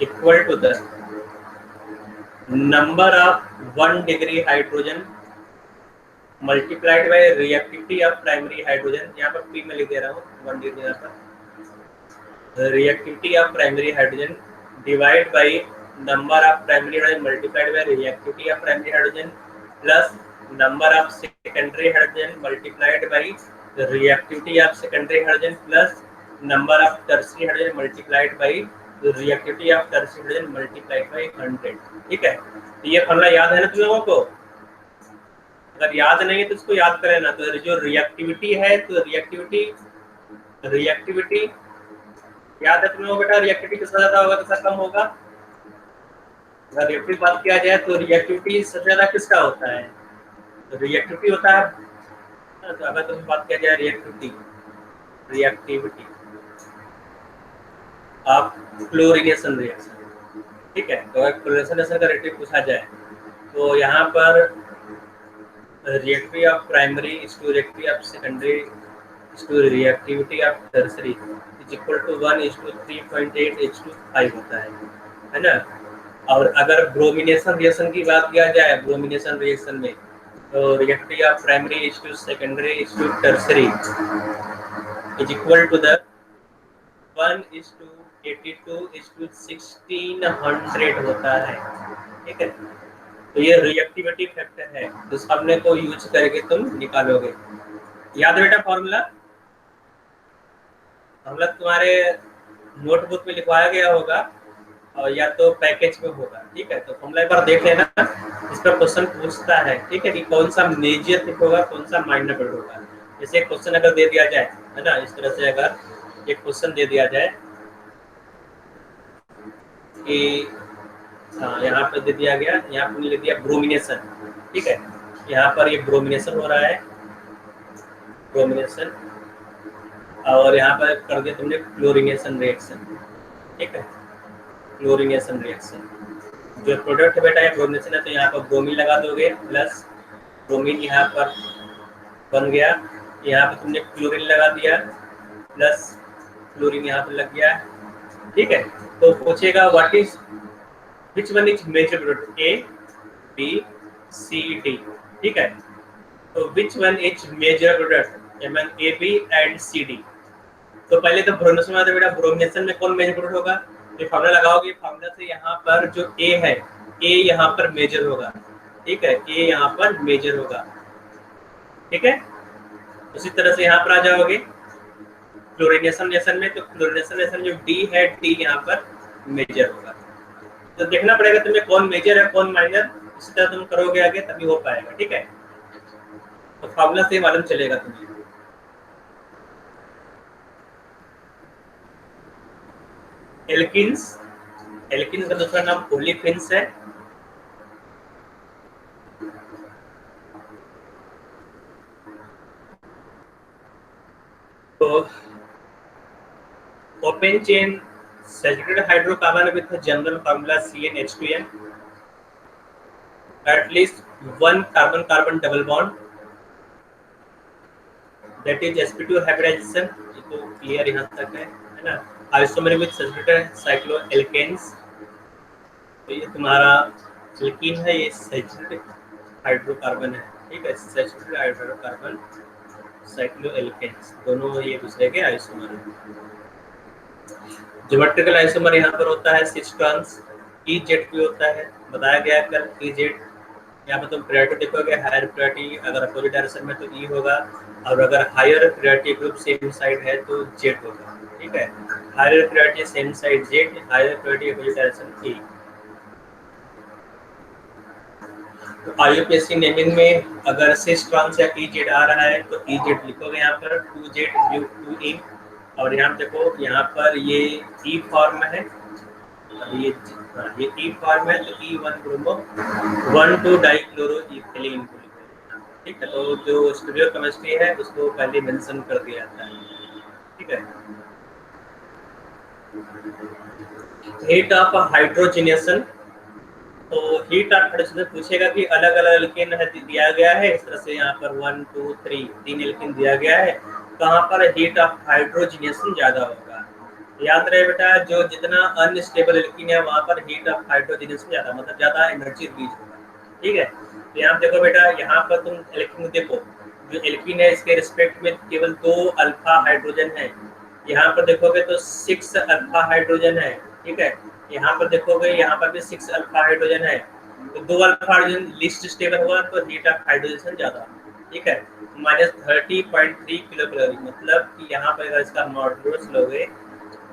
equal to the number of 1 degree hydrogen multiplied by reactivity of primary hydrogen, यहाँ पर पी में लिख दे रहा हूँ 1 डी यहाँ पर, reactivity of primary hydrogen divide by number of primary hydrogen multiplied by reactivity of primary hydrogen plus number of secondary hydrogen multiplied by reactivity of secondary hydrogen plus number of tertiary hydrogen multiplied by reactivity of tertiary hydrogen multiplied bye 100। ठीक है, तो ये formula याद है ना तुम लोगों को? अगर याद नहीं है तो इसको याद कर लेना। तो जो रिएक्टिविटी है, तो रिएक्टिविटी याद है तुम लोगों बेटा? रिएक्टिविटी किसका ज्यादा होगा, किसका कम होगा? अगर रिएक्टिव बात किया जाए तो रिएक्टिविटी सबसे ज्यादा किसका होता है? तो रिएक्टिविटी होता है। तो अगर तुम बात किया जाए रिएक्टिविटी ऑफ क्लोरीनेशन रिएक्शन, ठीक है, तो अगर क्लोरीनेशन का रिएक्टिव पूछा जाए तो यहाँ पर reactivity of primary is to reactivity of secondary is to reactivity of tertiary is equal to 1:3.8:5 होता है ना। और अगर ब्रोमिनेशन रिएक्शन की बात किया जाए, ब्रोमिनेशन रिएक्शन में तो reactivity of primary is to secondary is to tertiary is equal to the 1:82:1600 होता है। ठीक है, तो ये रिएक्टिविटी फैक्टर है, तो इस फॉर्मूले को यूज करके तुम निकालोगे। याद बेटा फॉर्मूला? फॉर्मूला तुम्हारे नोटबुक में लिखवाया गया होगा और या तो पैकेज में होगा। ठीक है, तो फॉर्मूला एक बार देख लेना, इस पर क्वेश्चन पूछता है। ठीक है, कि कौन सा मेजर फिट होगा, कौन सा माइनर फिट होगा। जैसे क्वेश्चन अगर दे दिया जाए, है ना, इस तरह से अगर एक क्वेश्चन दे दिया जाए कि यहाँ पर दे दिया गया, यहाँ पर लिख दिया ब्रोमिनेशन। ठीक है, यहाँ पर ये ब्रोमिनेशन हो रहा है, ब्रोमिनेशन, और यहाँ पर कर दिया तुमने क्लोरीनेशन रिएक्शन। ठीक है, क्लोरीनेशन रिएक्शन जो प्रोडक्ट बेटा है ब्रोमिनेशन है, तो यहाँ पर ब्रोमीन लगा दोगे प्लस ब्रोमीन यहाँ पर बन गया, यहाँ पर तुमने क्लोरीन लगा दिया प्लस क्लोरीन यहाँ पर लग गया। ठीक है, तो पूछेगा what is which one is major product, A B C D. ठीक है, तो which one is major product among A B and C D. तो पहले तो ब्रोमिनेशन में बेटा, ब्रोमिनेशन में कौन मेजर प्रोडक्ट होगा, ये फार्मूला लगाओगे, फार्मूला से यहाँ पर जो ए है, ए यहाँ पर मेजर होगा। ठीक है, ए यहाँ पर मेजर होगा। ठीक है, उसी तरह से यहाँ पर आ जाओगे क्लोरीनेशन रिएक्शन में, तो क्लोरीनेशन रिएक्शन जो डी है, डी यहाँ पर मेजर होगा। तो देखना पड़ेगा तुम्हें कौन मेजर है कौन माइनर, इसी तरह तुम करोगे आगे तभी हो पाएगा। ठीक है, तो फार्मूला से मालूम चलेगा तुम्हें। एल्किन्स, एल्किन्स का दूसरा नाम ओलिफिन्स है। तो open chain saturated hydrocarbon with a general formula CnH2n, at least one carbon-carbon double bond, that is sp2 hybridization। ये तो क्लियर यहाँ तक है ना। आइसोमर विद सैचुरेटेड साइक्लोएल्केन्स, तो ये तुम्हारा एल्कीन है, ये सैचुरेटेड हाइड्रोकार्बन है। ठीक है, सैचुरेटेड हाइड्रोकार्बन साइक्लोएल्केन्स दोनों ये दूसरे के आइसोमर हैं। ज्योमेट्रिकल आइसोमर यहाँ पर होता है सिक्स ट्रांस, EZ भी होता है, बताया गया कल EZ। यहाँ पर तुम प्रायोरिटी देखोगे, हायर प्रायोरिटी अगर अपोजिट डायरेक्शन में तो E होगा, और अगर higher priority group same side है तो Z होगा। ठीक है, higher priority same side Z, higher priority opposite direction E। तो IUPAC नेमिंग में अगर सिक्स ट्रांस या EZ आ रहा है तो EZ लिखोगे यहाँ पर 2Z 2E, और यहाँ देखो यहाँ पर ये E फॉर्म है, ये E फॉर्म है, तो E1 ब्रोमो 1,2 डाइक्लोरो इथिलीन। ठीक है, तो जो स्टीरियो केमिस्ट्री है उसको पहले मेंशन कर दिया जाता है। ठीक है, हीट ऑफ हाइड्रोजनेशन, तो हीट ऑफ हाइड्रोजनेशन पूछेगा कि अलग अलग एल्केन है दिया गया है, इस तरह से यहाँ पर 1 2 3 तीन एल्केन दिया गया है, कहाँ पर हीट ऑफ हाइड्रोजनेशन ज्यादा होगा। याद रहे बेटा, जो जितना अनस्टेबल एल्कीन है वहाँ पर हीट ऑफ हाइड्रोजनेशन ज्यादा, मतलब ज्यादा एनर्जी रिलीज होगा। ठीक है, तो यहाँ देखो बेटा, यहाँ पर तुम एल्कीन देखो, जो एल्कीन है इसके रिस्पेक्ट में केवल 2 अल्फा हाइड्रोजन है। यहाँ पर देखोगे तो 6 अल्फा हाइड्रोजन है, ठीक है। यहाँ पर देखोगे, यहाँ पर भी 6 अल्फा हाइड्रोजन है। तो 2 अल्फा हाइड्रोजन लीस्ट स्टेबल हुआ तो हीट ऑफ हाइड्रोजन ज्यादा, ठीक है, -30.3 किलो कैलोरी। मतलब कि यहाँ पर अगर इसका मॉड्यूलस लोगे,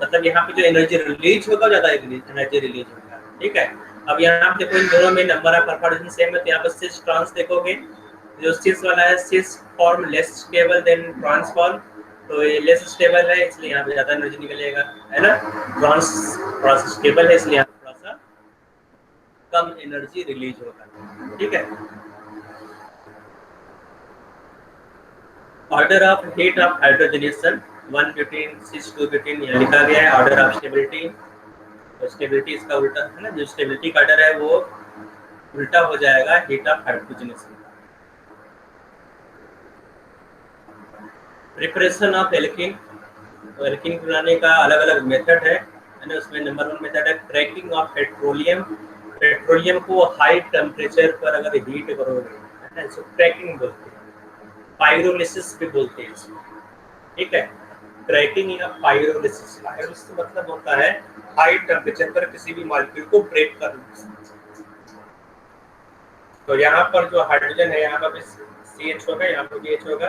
मतलब यहाँ पे जो एनर्जी रिलीज होगा ज्यादा एनर्जी रिलीज होगा, ठीक है। अब यहाँ पे देखो इन दोनों में number of alpha hydrogen same है, तो यहाँ पर सिस ट्रांस देखोगे, जो सिस वाला है cis form less stable than trans form, तो ये लेस स्टेबल है इसलिए यहाँ पे ज्यादा एनर्जी निकलेगा, है ना। ट्रांस थोड़ा सा स्टेबल है इसलिए यहाँ पे थोड़ा सा कम एनर्जी रिलीज होगा, ठीक है। Order of heat of hydrogenation 1 butane 6 2 butane यहाँ लिखा गया है। ऑर्डर ऑफ स्टेबिलिटी, तो स्टेबिलिटी इसका उल्टा है ना, जो स्टेबिलिटी का ऑर्डर है वो उल्टा हो जाएगा heat of hydrogenation. Preparation of alkene, तो एल्कीन बनाने का अलग अलग मेथड है ना। उसमें नंबर 1 मेथड है क्रैकिंग ऑफ पेट्रोलियम। पेट्रोलियम को हाई टेम्परेचर पर अगर हीट करोगे, है ना, इसको क्रैकिंग बोलते हैं, पायरोलिसिस भी बोलते हैं इसको, ठीक है। क्रैकिंग या पायरोलिसिस, पायरोलिसिस मतलब होता है हाई टेम्परेचर पर किसी भी मॉलिक्यूल को ब्रेक करना। तो यहाँ पर जो हाइड्रोजन है, यहाँ पर भी CH होगा, यहाँ पर भी H होगा,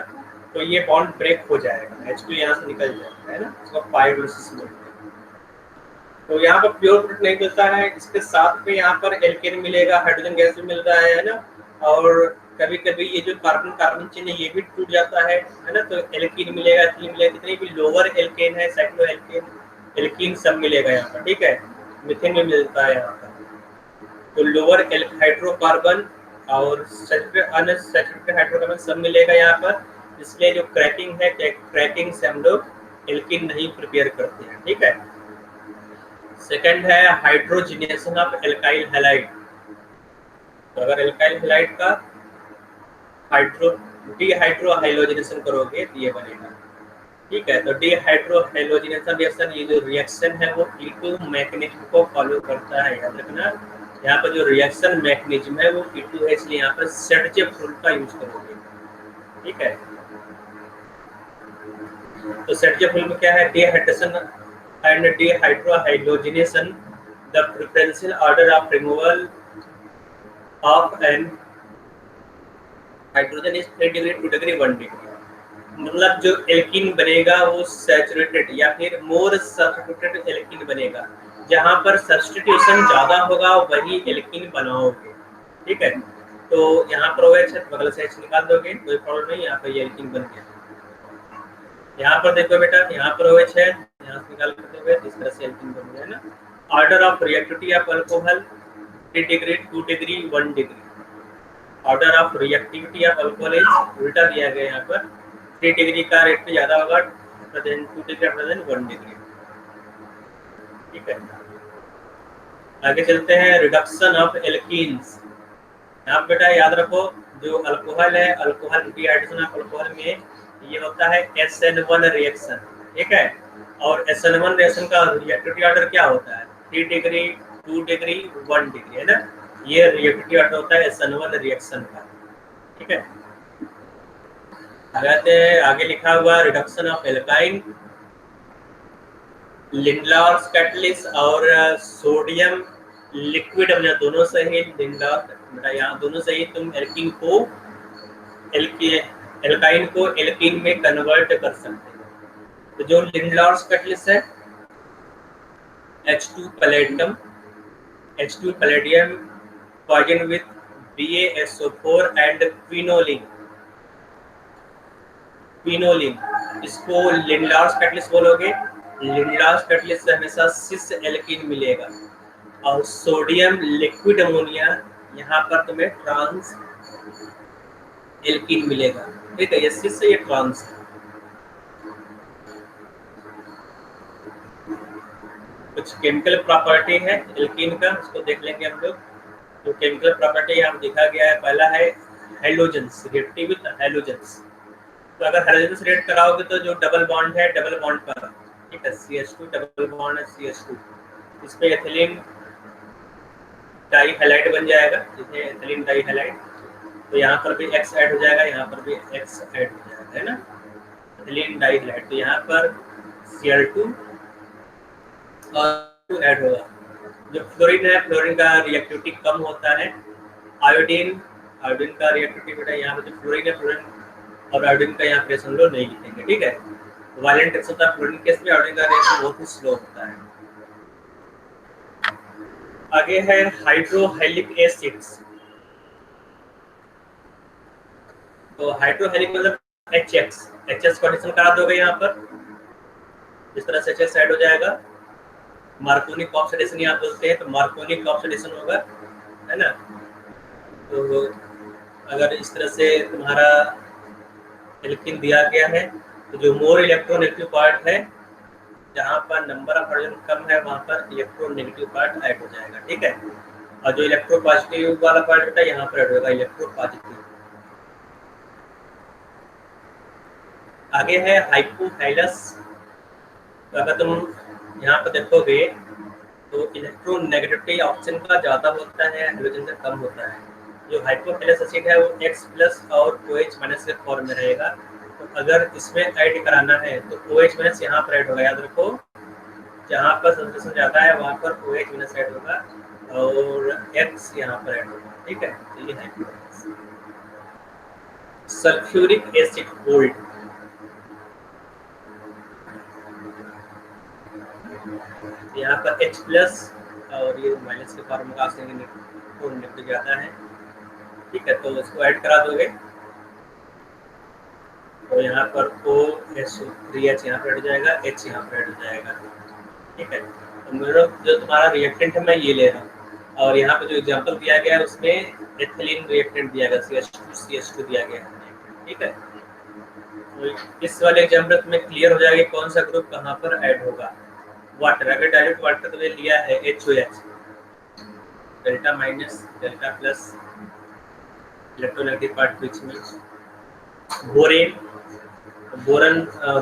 तो ये बॉन्ड ब्रेक हो जाएगा, H2 यहाँ से निकल जाएगा, है ना, इसको पायरोलिसिस बोलते हैं। तो यहाँ पर प्योर प्रोडक्ट नहीं मिलता है, इसके साथ में यहाँ पर एल्केन मिलेगा, हाइड्रोजन गैस भी मिल रहा है ना। और कभी कभी ये जो कार्बन कार्बन चेन है ये भी टूट जाता है ना, तो एल्कीन मिलेगा, एथिलीन मिलेगा, जितने भी लोअर एल्केन है, साइक्लो एल्केन, एल्कीन सब मिलेगा यहाँ पर, ठीक है। मीथेन भी मिलता है यहाँ पर, तो लोअर हाइड्रोकार्बन और अनसैचुरेटेड हाइड्रोकार्बन सब मिलेगा यहाँ पर। इसलिए जो क्रैकिंग है, क्रैकिंग से हम लोग एल्कीन नहीं प्रिपेयर करते हैं, ठीक है। सेकंड है हाइड्रोजनेशन ऑफ एल्काइल हैलाइड। तो अगर एल्काइल हैलाइड का डीहाइड्रोहाइलोजिनेशन करोगे तो ये बनेगा, ठीक है। तो डीहाइड्रोहाइलोजिनेशन रिएक्शन, ये जो रिएक्शन है वो कीटो मैकेनिज्म को फॉलो करता है, याद रखना। यहाँ पर जो रिएक्शन मैकेनिज्म है वो कीटो है, इसलिए यहाँ पर सेटजेफ्रूल का यूज करोगे, ठीक है। तो सेटजेफ्रूल में क्या है, dehydration and dehydrohalogenation, the preferential order of removal of an hydrogen is 3 degree 2 degree 1 degree. मतलब जो एल्कीन बनेगा वो सैचुरेटेड या फिर मोर सब्स्टिट्यूटेड एल्कीन बनेगा, जहां पर सब्स्टिट्यूशन ज्यादा होगा वही एल्कीन बनाओगे, ठीक है। तो यहाँ पर OH है, बगल से H निकाल दोगे, कोई प्रॉब्लम नहीं, यहाँ पर ये एल्कीन बन गया। यहाँ पर देखो बेटा, यहाँ पर OH है, यहाँ से निकाल कर दोगे, इस तरह से एल्कीन बन गया ना। Order of reactivity of alcohol 3 degree 2 degree 1 degree. Order of reactivity of alcohol is उल्टा दिया गया, यहाँ पर 3 डिग्री का रेट पे ज्यादा होगा, 2 डिग्री 1 डिग्री, ठीक है। आगे चलते हैं, रिडक्शन ऑफ एल्कीन्स। यहाँ बेटा याद रखो, जो अल्कोहल है, अल्कोहल डीहाइड्रेशन ऑफ अल्कोहल में ये होता है SN1 रिएक्शन, ठीक है। और SN1 रिएक्शन का रिएक्टिविटी ऑर्डर क्या होता है, 3 डिग्री 2 डिग्री 1 डिग्री, है ना। ये रिएक्टिविटी ऑर्डर होता है SN1 रिएक्शन का, ठीक है। आगे लिखा हुआ reduction of alkyne, Lindlar's catalyst और सोडियम लिक्विड, हमने दोनों से ही बेटा यहाँ दोनों से ही तुम एल्कीन को एल्काइन को एल्कीन में कन्वर्ट कर सकते हो। तो जो लिंडलार्स कैटलिस्ट है, H2 palladium poison with BaSO4 and quinoline, इसको लिंडलार्स कैटलिस्ट बोलोगे। लिंडलार्स कैटलिस्ट से हमेशा सिस एल्कीन मिलेगा, और सोडियम लिक्विड अमोनिया यहाँ पर तुम्हें ट्रांस एल्कीन मिलेगा, ठीक है। ये सिस से ये ट्रांस है। कुछ केमिकल प्रॉपर्टी है एल्कीन का, उसको देख लेंगे हम लोग। तो केमिकल प्रॉपर्टी यहाँ दिखा गया है, पहला है हैलोजेंस, रिएक्टिव विद हैलोजेंस। तो अगर हैलोजेंस रिएक्ट कराओगे तो जो डबल बॉन्ड है, डबल बॉन्ड पर, ठीक है, CH2 डबल बॉन्ड है CH2, इस पे एथिलीन डाई हैलाइड बन जाएगा, जिसमें एथिलीन डाई हैलाइड। तो यहाँ पर भी X ऐड हो जाएगा, यहाँ पर भी X ऐड हो जाएगा, है ना, एथिलीन डाइहाइड। तो यहाँ पर Cl2 और ऐड होगा। जो फ्लोरीन है, फ्लोरीन का रिएक्टिविटी कम होता है। आयोडीन, आयोडीन का रिएक्टिविटी बेटा यहाँ पे जो फ्लोरीन है, फ्लोरीन और आयोडीन का यहाँ पे हम लोग नहीं लिखेंगे, ठीक है। वायलेंट केस होता है फ्लोरीन केस में, आयोडीन का रिएक्शन बहुत ही स्लो होता है। आगे है हाइड्रोहेलिक एसिड्स। तो हाइड्रोहेलिक मतलब HX कंडीशन करा दोगे यहाँ पर, इस तरह से HX ऐड हो जाएगा। मार्कोनिक ऑक्सीडेशन यहाँ बोलते हैं, तो मार्कोनिक ऑक्सीडेशन होगा, है ना। तो अगर इस तरह से तुम्हारा एल्कीन दिया गया है, तो जो मोर इलेक्ट्रोनेगेटिव पार्ट है, जहाँ पर नंबर ऑफ हाइड्रोजन कम है वहाँ पर इलेक्ट्रोनेगेटिव पार्ट ऐड हो जाएगा, ठीक है। और जो इलेक्ट्रोपॉजिटिव वाला पार्ट होता है यहाँ पर ऐड होगा इलेक्ट्रोपॉजिटिव। आगे है हाइपोहाइलस। तो अगर तुम यहाँ पर देखोगे तो इलेक्ट्रोनेगेटिविटी ऑक्सीजन का ज़्यादा होता है, हाइड्रोजन का कम होता है। जो हाइपोहाइलस एसिड है वो X+ और OH- के फॉर्म में रहेगा। तो अगर इसमें ऐड कराना है तो OH- यहाँ पर ऐड होगा, याद रखो, जहाँ पर संश्लेषण ज़्यादा है वहाँ पर OH- ऐड होगा और X यहाँ पर ऐड होगा, ठीक है। तो ये है सल्फ्यूरिक एसिड गोल्ड। यहाँ पर H+ और ये माइनस के फॉर्म में ऑक्सीजन निकल जाता है, ठीक है। तो इसको ऐड करा दोगे तो यहाँ पर OH3H यहाँ पर ऐड हो जाएगा, H यहाँ पर ऐड हो जाएगा, ठीक है। तो मेरा जो तुम्हारा रिएक्टेंट है मैं ये ले रहा हूँ, और यहाँ पे जो एग्जांपल दिया गया है उसमें एथिलीन रिएक्टेंट दिया गया, CH2 दिया गया है, ठीक है। तो इस वाले एग्जांपल में क्लियर हो जाएगा कौन सा ग्रुप कहाँ पर ऐड होगा। वाटर, अगर डायरेक्ट वाटर तो लिया है HOH, delta minus delta plus, electronegative part बीच में, बोरेन,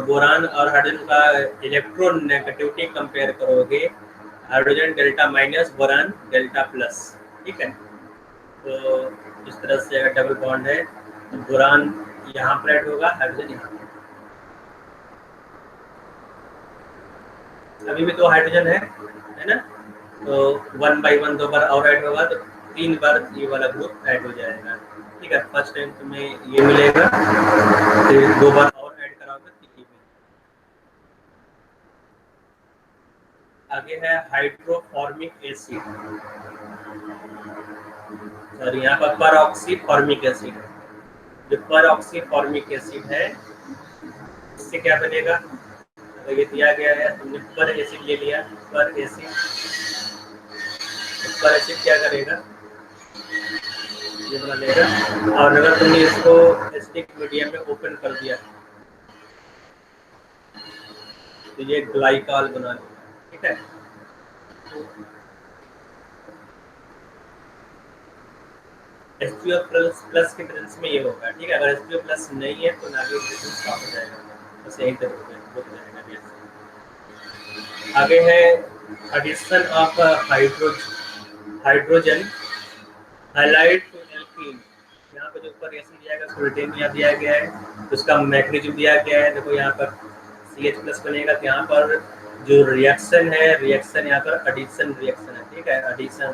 बोरान और हाइड्रोजन का इलेक्ट्रोनेगेटिविटी कंपेयर करोगे, hydrogen delta minus, boron delta plus, ठीक है। तो इस तरह से अगर डबल बॉन्ड है तो बोरान यहाँ पर ऐड होगा, हाइड्रोजन यहाँ पर। अभी भी 2 हाइड्रोजन है ना, तो 1 बाई 1 2 बार और ऐड होगा तो 3 बार ये वाला ग्रुप ऐड हो जाएगा, ठीक है। फर्स्ट टाइम तुम्हें ये मिलेगा, फिर 2 बार और ऐड कराओगे तो ये मिलेगा। आगे है हाइड्रोफॉर्मिक एसिड, सर यहाँ पर परऑक्सीफॉर्मिक एसिड है। जो परऑक्सीफॉर्मिक एसिड है इससे क्या बनेगा, तो ये दिया गया है, तुमने पर एसिड ले लिया, पर एसिड क्या करेगा, ये बना लेगा। और अगर तुमने इसको एसिडिक मीडियम में ओपन कर दिया तो ये ग्लाइकॉल बना लेगा, ठीक है। H2O+ के प्रेजेंस में ये होगा, ठीक है। अगर H2O+ नहीं है तो नाभिक रिएक्शन स्टॉप हो जाएगा, बस यही तक रुक जाएगा रिएक्शन। आगे है addition of hydrogen halide to alkene. यहाँ पे जो ऊपर रिएक्शन दिया गया उसको रिटेन दिया गया है, उसका मैग्नीट्यूड दिया गया है। देखो यहाँ पर CH+ बनेगा, तो यहाँ पर जो रिएक्शन है, रिएक्शन यहाँ पर एडिशन रिएक्शन है, ठीक है, एडिशन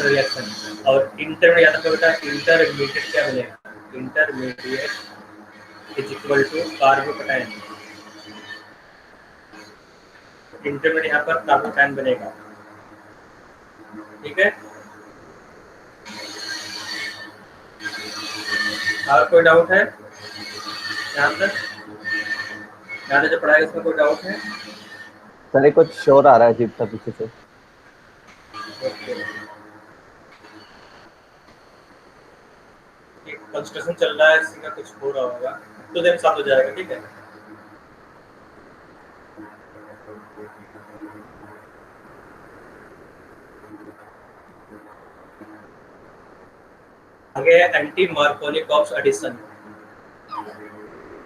रिएक्शन। और इंटरमीडिएट याद रखो बेटा, इंटरमीडिएट क्या बनेगा, intermediate is equal to carbocation. Intermediate यहाँ पर कार्बोकैटायन बनेगा, ठीक है। और कोई डाउट है यहाँ से पढ़ाई, इसमें कोई डाउट है? सर कुछ शोर आ रहा है अजीब सा पीछे से। कंस्ट्रक्शन चल रहा है, इसी का कुछ हो रहा होगा, तो देर साथ हो जाएगा, ठीक है। आगे है anti Markovnikov addition.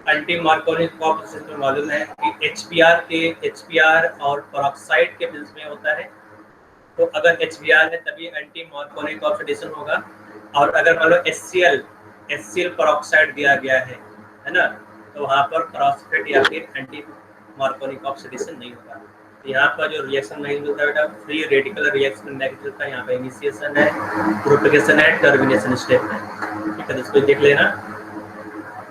Anti Markovnikov addition मालूम है कि HBr और पेरोक्साइड के प्रेजेंस में होता है। तो अगर HBr है तभी एंटी मार्कोनिक ऑफ एडिशन होगा, और अगर मान लो HCl पेरोक्साइड दिया गया है ना, तो वहाँ पर क्रॉसफेट या फिर एंटी मार्कोनिक ऑक्सीडेशन नहीं होगा। तो यहाँ पर जो रिएक्शन नहीं होता बेटा, फ्री रेडिकल रिएक्शन नेगेटिव का यहाँ पे इनिशिएशन है, प्रोपेगेशन है, टर्मिनेशन स्टेप है। ठीक है, तो इसको देख लेना,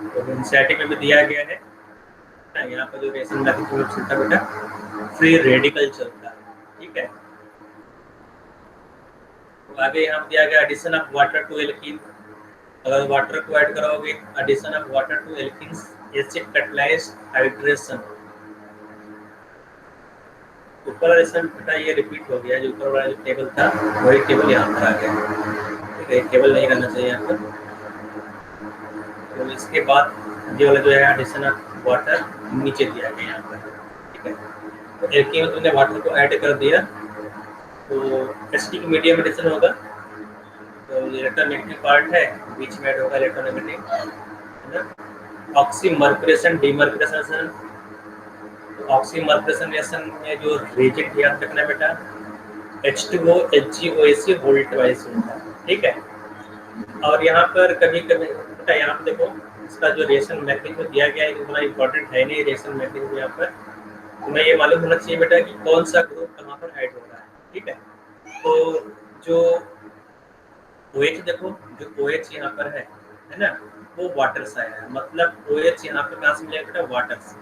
तो एनसीईआरटी में भी दिया गया है ना। यहाँ पर जो रिएक्शन नेगेटिव चलता है बेटा, फ्री रेडिकल चलता है। ठीक है, तो आगे यहाँ दिया गया addition of water to alkene. अगर वाटर को ऐड करोगे, addition of water to alkenes acid catalysed hydration. ऊपर वाला इसमें बेटा ये रिपीट हो गया, जो ऊपर वाला जो टेबल था वही टेबल यहाँ पर आ गया। ठीक है, टेबल नहीं रहना चाहिए यहाँ पर। तो इसके बाद ये वाला जो है एडिशन ऑफ वाटर नीचे दिया गया यहाँ पर। ठीक है, तो एल्कीन में तुमने वाटर को ऐड कर दिया तो एसिडिक मीडियम एडिशन होगा। तो इलेक्ट्रोनेगेटिव पार्ट है, बीच में ऐड होगा इलेक्ट्रोनेगेटिव, है ना। ऑक्सीमर्कुरेशन डीमर्कुरेशन। तो ऑक्सीमर्कुरेशन रिएक्शन में जो रिएजेंट याद रखना बेटा, H2O HgOAc वोल्ट वाइज होता है। ठीक है, और यहाँ पर कभी कभी बेटा यहाँ पर देखो, इसका जो रिएक्शन मैकेनिज्म दिया गया है इतना इंपॉर्टेंट है नहीं रिएक्शन मैकेनिज्म यहाँ पर। तुम्हें ये मालूम होना चाहिए बेटा कि कौन सा ग्रुप कहाँ पर ऐड हो रहा है। ठीक है, तो जो OH देखो, जो OH यहाँ पर है ना, वो वाटर से आया है। मतलब OH यहाँ पर कहाँ से मिलेगा बेटा, वाटर से।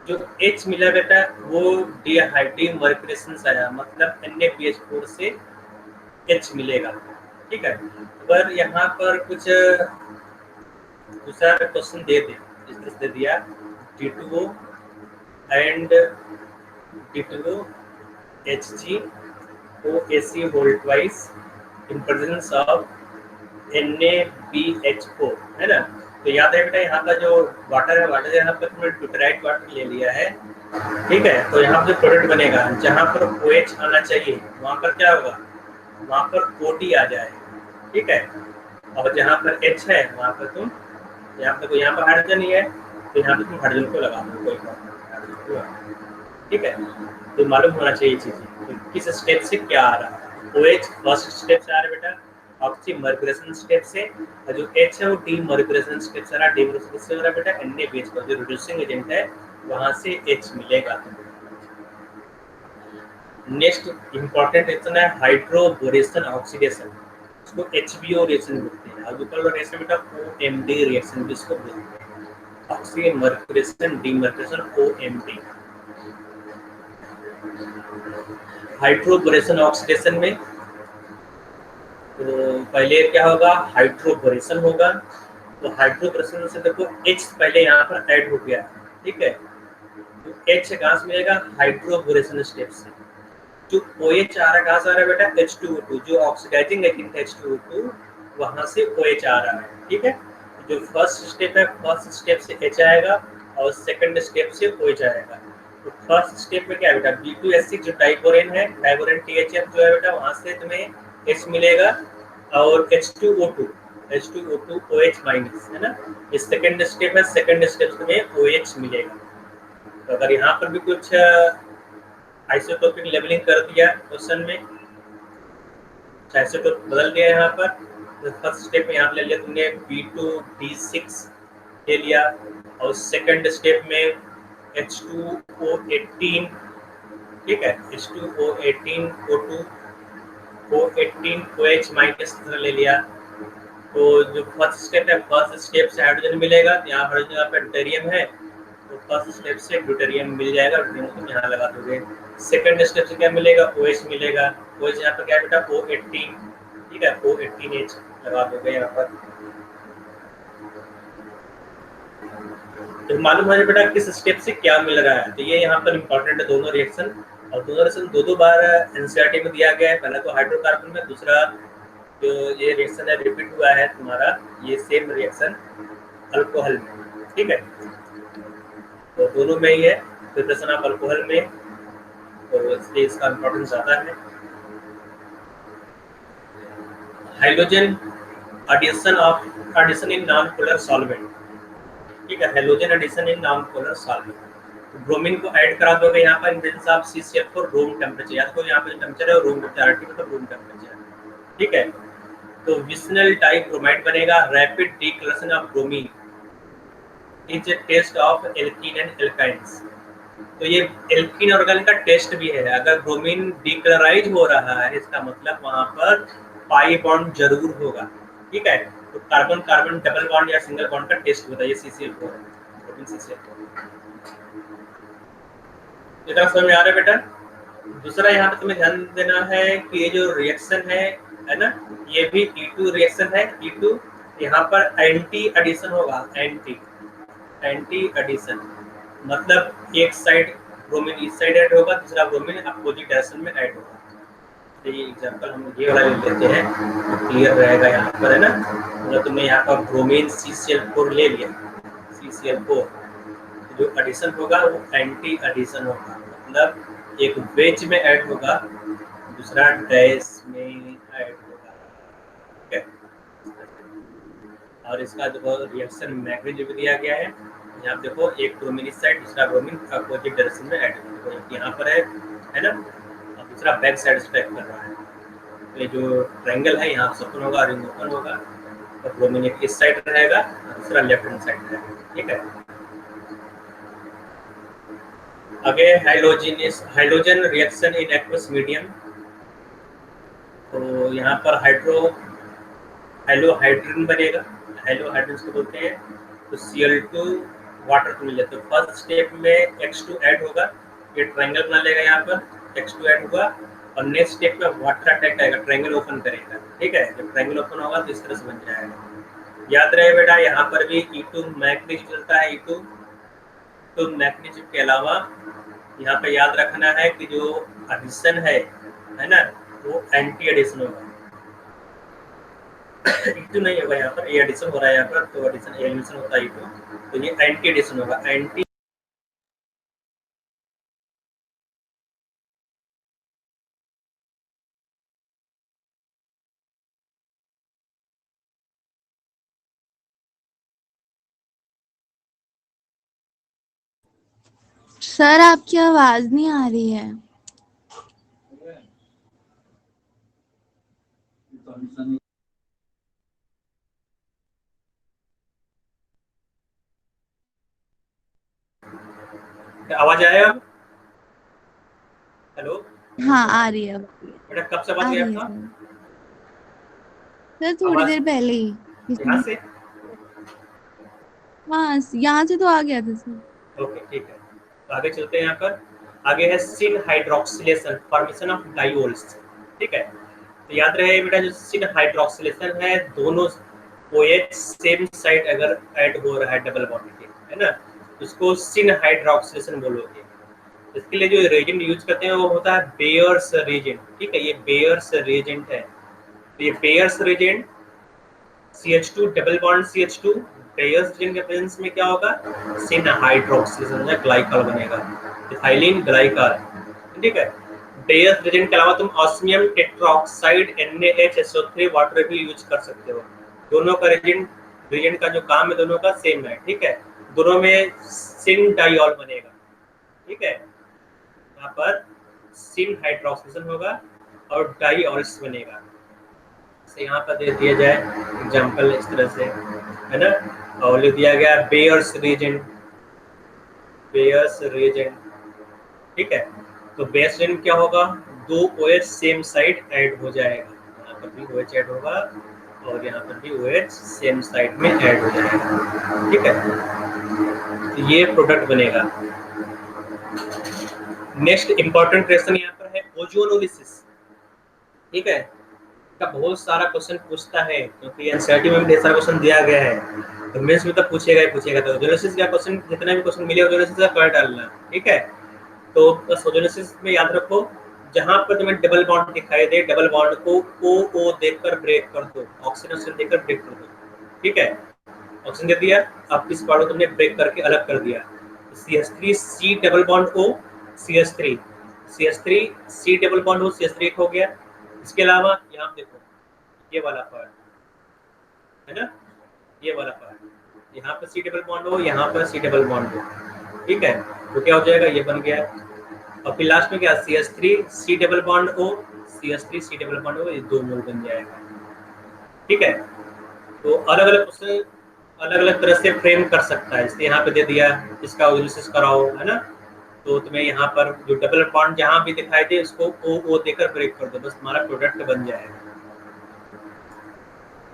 जो H मिला बेटा वो डीमर्कुरेशन से आया, मतलब NaBH4 से H मिलेगा। ठीक है, पर यहाँ पर कुछ दूसरा क्वेश्चन दे जिस दे दिया D2O and D2O HgOAc volt wise in presence of NaBH4, है ना। तो याद है बेटा, यहाँ का जो वाटर है, वाटर यहाँ पर तुमने ड्यूटराइट वाटर ले लिया है। ठीक है, तो यहाँ पर जो प्रोडक्ट बनेगा, जहाँ पर OH आना चाहिए वहाँ पर क्या होगा, वहाँ पर OD आ जाए। ठीक है, और जहाँ पर H है वहाँ पर तुम यहाँ पर हाइड्रोजन ही है, तो यहाँ पर तुम हाइड्रोजन को लगा दो, कोई बात नहीं। ठीक है, तो मालूम होना चाहिए चीज़ें, तो किस स्टेप से क्या आ रहा है। OH फर्स्ट स्टेप से आ रहा है बेटा, ऑक्सीमर्कुरेशन स्टेप से, और जो H है वो डीमर्कुरेशन स्टेप से आ रहा है। डीमर्कुरेशन से हो रहा है बेटा NaBH4 जो रिड्यूसिंग एजेंट है, वहां से H मिलेगा। नेक्स्ट इंपॉर्टेंट रिएक्शन है हाइड्रोबोरेशन ऑक्सीडेशन, इसको HBO रिएक्शन बोलते हैं। और ऊपर वाला रिएक्शन बेटा OMD रिएक्शन भी इसको बोलते हैं, ऑक्सीमर्कुरेशन डीमर्कुरेशन OMD। हाइड्रोबोरेशन ऑक्सीडेशन में तो पहले क्या होगा, हाइड्रोबोरेशन होगा। तो हाइड्रोबोरेशन से देखो H पहले यहाँ पर ऐड हो गया। ठीक है, तो H कहाँ से मिलेगा, हाइड्रोबोरेशन स्टेप से। जो OH आ रहा है कहाँ से आ रहा है बेटा, H2O2, जो ऑक्सीडाइजिंग एजेंट है H2O2, वहां से OH आ रहा है। ठीक है, जो फर्स्ट स्टेप है, फर्स्ट स्टेप से H आएगा और सेकंड स्टेप से OH आएगा। तो फर्स्ट स्टेप में क्या है बेटा, B2H6 जो डाइबोरेन है, डाइबोरेन THF जो है बेटा, वहां से तुम्हें H मिलेगा, और H2O2 OH माइनस, है ना। ये सेकंड स्टेप है, सेकंड स्टेप में OH मिलेगा। तो अगर यहाँ पर भी कुछ आइसोटोपिक लेवलिंग कर दिया क्वेश्चन में, आइसोटोप बदल दिया यहाँ पर, तो फर्स्ट स्टेप में यहाँ ले लिया तुमने B2D6 ले लिया, और सेकंड स्टेप में H2O18, ठीक है, H2O18 O2 O18 OH minus ले लिया। तो जो फर्स्ट स्टेप है, फर्स्ट स्टेप से हाइड्रोजन मिलेगा, यहाँ हाइड्रोजन यहाँ पे ड्यूटेरियम है, तो फर्स्ट स्टेप से ड्यूटेरियम मिल जाएगा, ड्यूटेरियम तुम यहाँ लगा दोगे। सेकंड स्टेप से क्या मिलेगा, OH मिलेगा, OH यहाँ पर क्या है बेटा O18, ठीक है, O18H लगा दोगे यहाँ पर। तो मालूम है बेटा किस स्टेप से क्या मिल रहा है। तो ये यहाँ पर इम्पोर्टेंट है दोनों रिएक्शन, और दोनों रिएक्शन दो बार एनसीईआरटी में दिया गया है। पहला तो हाइड्रोकार्बन में, दूसरा जो ये रिएक्शन है रिपीट हुआ है तुम्हारा, ये सेम रिएक्शन अल्कोहल में। ठीक है, तो दोनों में ही है प्रिपरेशन ऑफ अल्कोहल में, तो इसलिए इसका इम्पोर्टेंस ज़्यादा है। Hydrogen addition in non polar solvent, ठीक है, hydrogen addition in non polar solvent. Bromine को ऐड करा दोगे यहाँ पर in presence of CCl4 room temperature, याद करो यहाँ पे जो टेम्परेचर है रूम टेम्परेचर, मतलब रूम टेम्परेचर। ठीक है, तो विसनल डाइक्रोमाइड बनेगा। Rapid declaration of bromine is a test of alkene and alkynes. तो ये एल्कीन और एल्काइन का टेस्ट भी है। अगर ब्रोमीन डिक्लोराइज हो रहा है इसका मतलब वहां पर पाई बॉन्ड जरूर होगा, ठीक है। तो कार्बन कार्बन डबल बॉन्ड या सिंगल बॉन्ड का टेस्ट होता है। ये CCl4 है, प्रोटीन CCl4। इतना समझ में आ रहा है बेटा? दूसरा यहाँ पे तुम्हें ध्यान देना है कि ये जो रिएक्शन है ना, ये भी E2 रिएक्शन है। E2 यहाँ पर एंटी एडिशन होगा। एंटी एडिशन मतलब एक साइड ब्रोमीन इस साइड ऐड होगा, दूसरा ब्रोमीन अपोजिट डायरेक्शन में ऐड होगा। तो ये एग्जांपल हम ये वाला ले लेते हैं तो क्लियर रहेगा यहाँ पर, है ना। मतलब तुमने यहाँ पर ब्रोमीन CCl4 ले लिया, CCl4 जो एडिशन होगा वो एंटी एडिशन होगा, मतलब एक वेज में ऐड होगा, दूसरा डैश में ऐड होगा, ठीक है। और इसका जो रिएक्शन मैग्नीट्यूड भी दिया गया है, यहाँ देखो एक ब्रोमीन इस साइड, दूसरा ब्रोमीन अपोजिट डायरेक्शन में ऐड होगा। तो यहाँ पर है ना, और दूसरा बैक साइड से पैक कर रहा है। तो ये जो ट्रायंगल है यहाँ से ओपन होगा, रिंग ओपन होगा, और ब्रोमीन एक इस साइड रहेगा, दूसरा लेफ्ट हैंड साइड रहेगा, ठीक है। आगे hydrogen reaction in aqueous medium. तो यहाँ पर हाइड्रोजन बनेगा। हाइड्रोजन को बोलते हैं। तो Cl2 वाटर को मिल जाता है। फर्स्ट स्टेप में H2 ऐड होगा, ये ट्रायंगल बना लेगा, यहाँ पर H2 ऐड हुआ, और नेक्स्ट स्टेप में वाटर अटैक आएगा, ट्रायंगल ओपन करेगा, ठीक है। जब ट्रायंगल ओपन होगा तो इस तरह से बन जाएगा। याद रहे बेटा, यहाँ पर भी E2 मैग्नीज चलता है। E2 तो मैग्नीज के अलावा यहाँ पे याद रखना है कि जो एडिशन है ना, वो एंटी एडिशन होगा। E2 नहीं होगा यहाँ पर, ये एडिशन हो रहा है यहाँ पर, तो एडिशन एलिमिनेशन होता है E2, तो ये एंटी एडिशन होगा। एंटी सर आपकी आवाज नहीं आ रही है। आवाज आया? हेलो हाँ आ रही है, बेटा, कब से आ बात रही हुई है आपका? सर थोड़ी देर पहले ही। यहाँ से? हाँ यहाँ से तो आ गया था सर। ओके ठीक है, तो आगे चलते हैं। यहाँ पर आगे है सिन हाइड्रोक्सिलेशन, फॉर्मेशन ऑफ डाइओल्स, ठीक है। तो याद रहे बेटा, जो सिन हाइड्रोक्सिलेशन है, दोनों OH सेम साइड अगर ऐड हो रहा है डबल बॉन्ड के, है ना, उसको सिन हाइड्रोक्सिलेशन बोलोगे। इसके लिए जो रेजेंट यूज करते हैं वो होता है बेयर्स रेजेंट, ठीक है। ये बेयर्स रेजेंट है। तो ये Baeyer's reagent CH2 double bond CH2, Baeyer's reagent के प्रेजेंस में क्या होगा, सिन हाइड्रोक्सिलेशन या ग्लाइकॉल बनेगा, इथाइलिन ग्लाइकॉल, ठीक है। बेयर्स रेजेंट के अलावा तुम ऑस्मियम टेट्राऑक्साइड NaHSO3 वाटर भी यूज कर सकते हो। दोनों का रेजेंट का जो काम है दोनों का सेम है, ठीक है। दोनों में सिन डाइऑल बनेगा, ठीक है। यहाँ पर सिन हाइड्रोक्सिलेशन होगा और डाइऑल्स बनेगा। से यहाँ पर दे दिया जाए एग्जांपल इस तरह से, है ना, और लिख दिया गया बेयर्स रेजेंट, ठीक है। तो बेयर्स रेजेंट क्या होगा, दो OH सेम साइड ऐड हो जाएगा, यहाँ पर भी OH ऐड होगा और यहाँ पर भी OH सेम साइड में ऐड हो जाएगा, ठीक है। तो ये प्रोडक्ट बनेगा। नेक्स्ट इंपॉर्टेंट क्वेश्चन यहाँ पर है ओजोनोलिसिस, ठीक है। का बहुत सारा क्वेश्चन पूछता है क्योंकि एनसीईआरटी में भी ढेर सारा क्वेश्चन दिया गया है, तो मेंस में तो पूछेगा ही पूछेगा। तो ओजोनोलिसिस का क्वेश्चन, जितना भी क्वेश्चन मिले ओजोनोलिसिस का कर डालना, ठीक है। तो बस ओजोनोलिसिस में याद रखो, जहां पर तुम्हें डबल बॉन्ड दिखाई दे, डबल बॉन्ड को O देकर ब्रेक कर दो, ऑक्सीजन देकर ब्रेक कर दो, ठीक है। ऑक्सीजन दे दिया, अब इस पार्ट को तुमने ब्रेक करके अलग कर दिया। CH3 C double bond O CH3 C double bond O CH3 हो गया। इसके अलावा यहाँ देखो ये वाला पार्ट, है ना, ये वाला पार्ट, यहाँ पर C डबल बॉन्ड हो, यहाँ पर C डबल बॉन्ड हो, ठीक है। तो क्या हो जाएगा, ये बन गया। और फिर लास्ट में क्या, CH3 C double bond O CH3 C double bond O, ये दो मोल बन जाएगा, ठीक है। तो अलग अलग उससे अलग अलग तरह से फ्रेम कर सकता है। इसलिए यहाँ पे दे दिया इसका एनालिसिस कराओ, है ना। तो तुम्हें यहाँ पर जो डबल बॉन्ड जहाँ भी दिखाई दे उसको ओ देकर ब्रेक कर दो, बस तुम्हारा प्रोडक्ट बन जाएगा।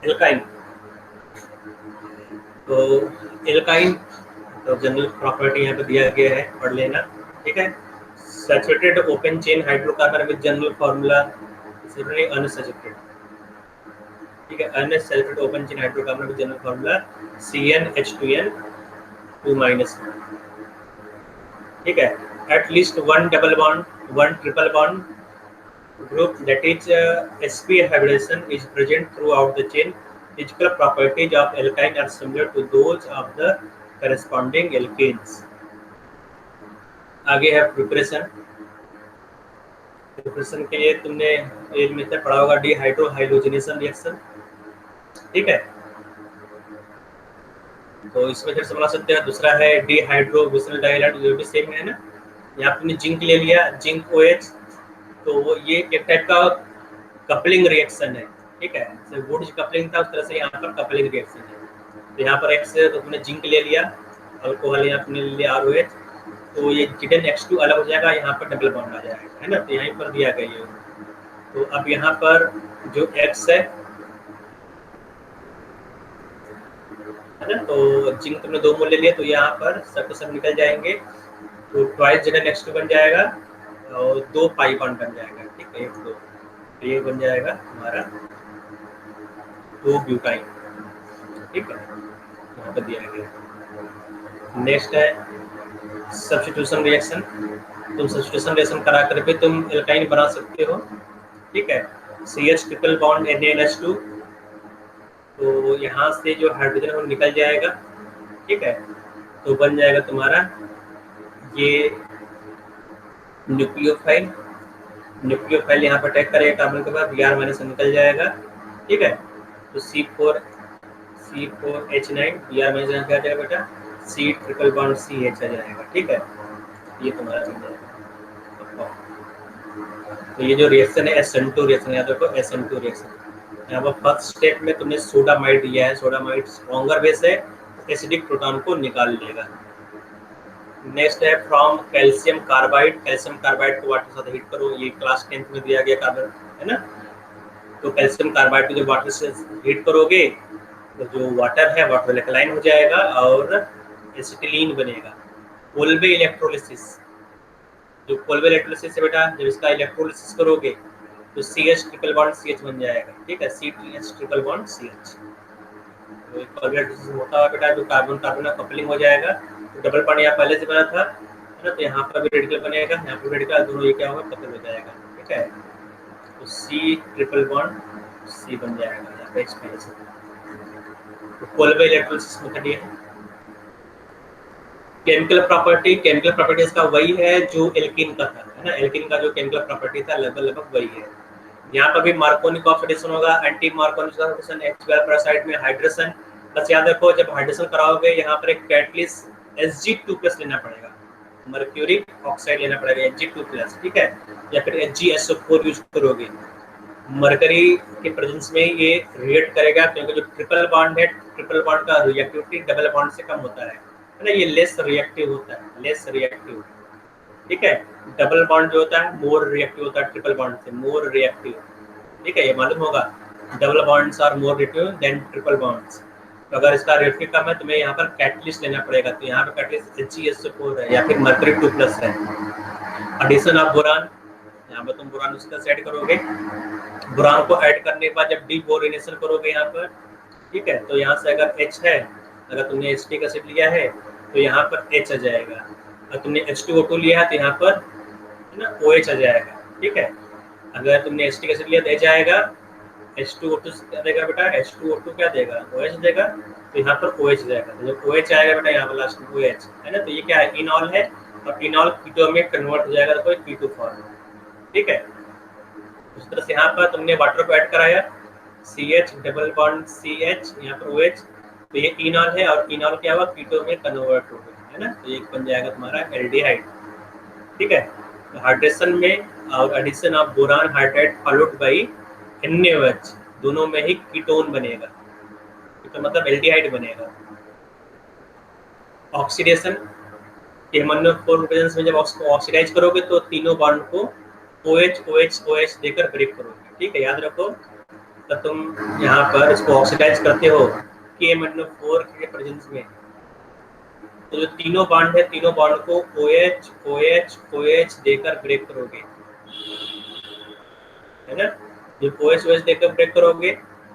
एल्काइन, तो एल्काइन तो जनरल प्रॉपर्टी यहाँ पे दिया गया है, पढ़ लेना, ठीक है। Saturated open chain hydrocarbon with general formula unsaturated, ठीक है। Unsaturated open chain hydrocarbon with general formula CnH2n 2-, ठीक है। At least one double bond, one triple bond group, that is sp hybridization is present throughout the chain. Physical properties of alkyne are similar to those of the corresponding alkenes. आगे है preparation. Preparation के लिए तुमने एक method पढ़ा होगा, dehydro hydrogenation reaction, ठीक है। तो इसमें फिर समझ सकते हैं। दूसरा है डिहाइड्रो विसरल डाइहाइड, ये भी सेम है ना। यहाँ तुमने जिंक ले लिया, जिंक OH, तो ये एक टाइप का कपलिंग रिएक्शन है, ठीक है। जैसे वुड कपलिंग था उस तरह से यहाँ पर कपलिंग रिएक्शन है। तो यहाँ पर X है तो तुमने जिंक ले लिया, अल्कोहल यहाँ तुमने ले लिया ROH, तो ये Zn(H2) अलग हो जाएगा, यहाँ पर डबल बॉन्ड आ जाएगा, है ना। तो यहीं पर दिया गया है। तो अब यहाँ पर जो X है ना, तो जिंक तुमने 2 मोल ले लिया, तो यहाँ पर सब सब निकल जाएंगे, तो ट्वाइस Zn(H2) बन जाएगा और 2 पाई बॉन्ड बन जाएगा, ठीक है। 1 2 तो ये बन जाएगा हमारा 2 ब्यूटाइन, ठीक है। यहाँ पर दिया गया। नेक्स्ट है सब्स्टिट्यूशन रिएक्शन। तुम सब्स्टिट्यूशन रिएक्शन करा कर भी तुम एल्काइन बना सकते हो, ठीक है। CH ट्रिपल बॉन्ड NaNH2, तो यहाँ से जो हाइड्रोजन है वो निकल जाएगा, ठीक है। तो बन जाएगा तुम्हारा ये न्यूक्लियोफाइल। न्यूक्लियोफाइल यहाँ पर अटैक करेगा कार्बन के बाद, Br- निकल जाएगा, ठीक है। तो C4H9 Br- क्या जाएगा बेटा, C ट्रिपल बॉन्ड CH आ जाएगा, ठीक है। ये तुम्हारा बन जाएगा। तो ये जो रिएक्शन है SN2 रिएक्शन, याद रखो SN2 रिएक्शन। यहाँ पर फर्स्ट स्टेप में तुमने सोडामाइड दिया है, सोडामाइड स्ट्रॉन्गर बेस है, एसिडिक प्रोटॉन को निकाल लेगा। नेक्स्ट है from calcium carbide. Calcium carbide को वाटर से हीट करो, ये क्लास 10th में दिया गया कार्बन, है ना। तो कैल्शियम कार्बाइड को जब वाटर से हीट करोगे तो जो वाटर है वाटर एल्कलाइन हो जाएगा और एसिटिलीन बनेगा। कोल्बे इलेक्ट्रोलिसिस, जो कोल्बे इलेक्ट्रोलिसिस है बेटा, जब इसका इलेक्ट्रोलिसिस करोगे तो CH ट्रिपल बॉन्ड CH बन जाएगा, ठीक है। CH triple bond CH। तो कोल्बे इलेक्ट्रोलिसिस होता है बेटा, जो कार्बन कार्बन का कपलिंग हो जाएगा। तो डबल बॉन्ड यहाँ पहले से बना था, है ना। तो यहाँ पर भी रेडिकल बनेगा, यहाँ पर रेडिकल, दोनों ये क्या होगा, कपल हो जाएगा, ठीक है। तो C ट्रिपल बॉन्ड C बन जाएगा यहाँ पे एक्सपेंशन। तो कोल्बे इलेक्ट्रोलिसिस मेथड ये है। केमिकल प्रॉपर्टी इसका वही है जो एल्कीन का था, है ना। एल्कीन का जो केमिकल प्रॉपर्टी था लगभग वही है। यहाँ पर भी मार्कोनिक ऑक्सीडेशन होगा, anti Markovnikov oxidation, H12 peroxide में हाइड्रेशन। बस याद रखो जब हाइड्रेशन कराओगे यहाँ पर एक कैटलिस्ट Hg2+ लेना पड़ेगा, मर्क्यूरिक ऑक्साइड लेना पड़ेगा Hg2+, ठीक है। या फिर HgSO4 यूज करोगे। मरकरी के प्रेजेंस में ये रिएक्ट करेगा, क्योंकि जो ट्रिपल बॉन्ड है, ट्रिपल बॉन्ड का रिएक्टिविटी डबल बॉन्ड से कम होता है ना। ये लेस रिएक्टिव होता है, लेस रिएक्टिव, ठीक है। डबल बॉन्ड जो होता है मोर रिएक्टिव होता है ट्रिपल बॉन्ड से, मोर रिएक्टिव, ठीक है। ये मालूम होगा, double bonds are more reactive than triple bonds. तो अगर इसका रिएक्टिव कम है तुम्हें यहाँ पर कैटलिस्ट लेना पड़ेगा। तो यहाँ पर कैटलिस्ट HgSO4 है या फिर मर्करी 2+ है। एडिशन ऑफ बोरान, यहाँ पर तुम बोरान उसका ऐड करोगे। बोरान को ऐड करने के बाद जब डीबोरेनेशन करोगे यहाँ पर, ठीक है। तो यहाँ से अगर H है, अगर तुमने एसिटिक एसिड लिया है तो यहाँ पर H आ जाएगा, अगर तुमने H2O2 लिया है तो यहाँ पर, है ना, OH आ जाएगा, ठीक है। अगर तुमने एसिटिक एसिड लिया तो H आएगा, H2O2 क्या देगा बेटा, H2O2 क्या देगा, OH देगा। तो यहाँ पर OH जाएगा, तो जब OH आएगा बेटा यहाँ पर लास्ट में OH, है ना। तो ये क्या है, इनॉल है, और इनॉल कीटो में कन्वर्ट हो जाएगा तो कीटो फॉर्म, ठीक है। उस तरह से यहाँ पर तुमने वाटर को ऐड कराया, CH डबल बॉन्ड CH, यहाँ पर OH, तो ये इनॉल है और इनॉल क्या हुआ, कीटो में कन्वर्ट हो गया, है ना। तो ये बन जाएगा तुम्हारा एल्डिहाइड, ठीक है। तो हाइड्रेशन में और addition of boron hydride followed by NaOH, दोनों में ही कीटोन बनेगा, तो मतलब एल्डिहाइड बनेगा। ऑक्सीडेशन, KMnO4 प्रेजेंस में जब ऑक्सीडाइज करोगे तो तीनों बॉन्ड को OH OH OH देकर ब्रेक करोगे, ठीक है, याद रखो। तो तुम यहाँ पर इसको ऑक्सीडाइज करते हो KMnO4 के प्रेजेंस में, तो जो तीनों बॉन्ड है तीनों बॉन्ड को OH OH OH देकर ब्रेक करोगे, है ना। जब OH OH देकर ब्रेक करोगे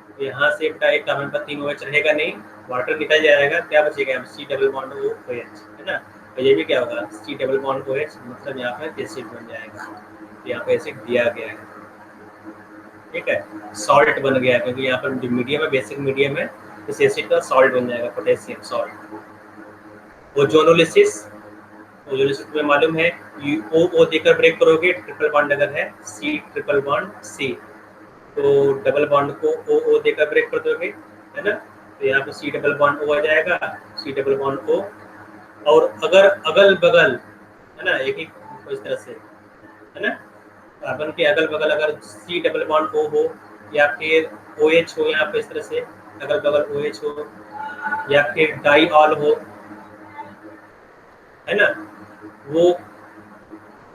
तो यहाँ से बेटा एक हमारे पास 3 OH रहेगा नहीं, वाटर निकल जाएगा, क्या बचेगा, C डबल बॉन्ड OH, है ना। तो ये भी क्या होगा, C डबल बॉन्ड OH, मतलब यहाँ पर एसिड बन जाएगा, तो यहाँ पे एसिड दिया गया है, ठीक है। सॉल्ट बन गया क्योंकि यहाँ पर मीडियम है, बेसिक मीडियम है, इस एसिड का सॉल्ट बन जाएगा, पोटेशियम सॉल्ट। ओजोनोलिसिस, ओजोनोलिसिस तुम्हें मालूम है, O देकर ब्रेक करोगे, ट्रिपल बॉन्ड अगर है C ट्रिपल बॉन्ड C, तो डबल बॉन्ड को O देकर ब्रेक कर दोगे, है ना। तो यहाँ पे C डबल बॉन्ड O आ जाएगा, C डबल बॉन्ड O, और अगर अगल बगल, है ना, एक ही इस तरह से, है ना, कार्बन के अगल बगल अगर C डबल बॉन्ड O हो या फिर OH हो, यहाँ पे इस तरह से अगल बगल OH हो, या फिर डाईऑल हो, है ना, वो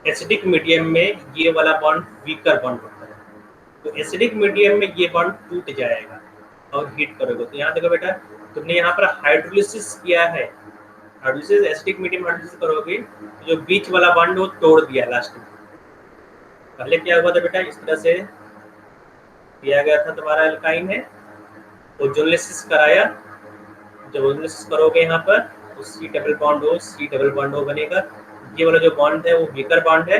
एसिडिक मीडियम में ये वाला बॉन्ड वीकर बॉन्ड होता है, तो एसिडिक मीडियम में ये बॉन्ड टूट जाएगा और हीट करोगे। तो यहाँ देखो बेटा, तुमने यहाँ पर हाइड्रोलिसिस किया है, हाइड्रोलिसिस एसिडिक मीडियम हाइड्रोलिसिस करोगे, जो बीच वाला बॉन्ड वो तोड़ दिया लास्ट में। पहले क्या हुआ था बेटा, इस तरह से दिया गया था, तुम्हारा एल्काइन है, ओजोनोलिसिस कराया, जब ओजोनोलिसिस करोगे यहाँ पर तो C डबल बॉन्ड O बनेगा, ये वाला जो बॉन्ड है वो वीकर बॉन्ड है,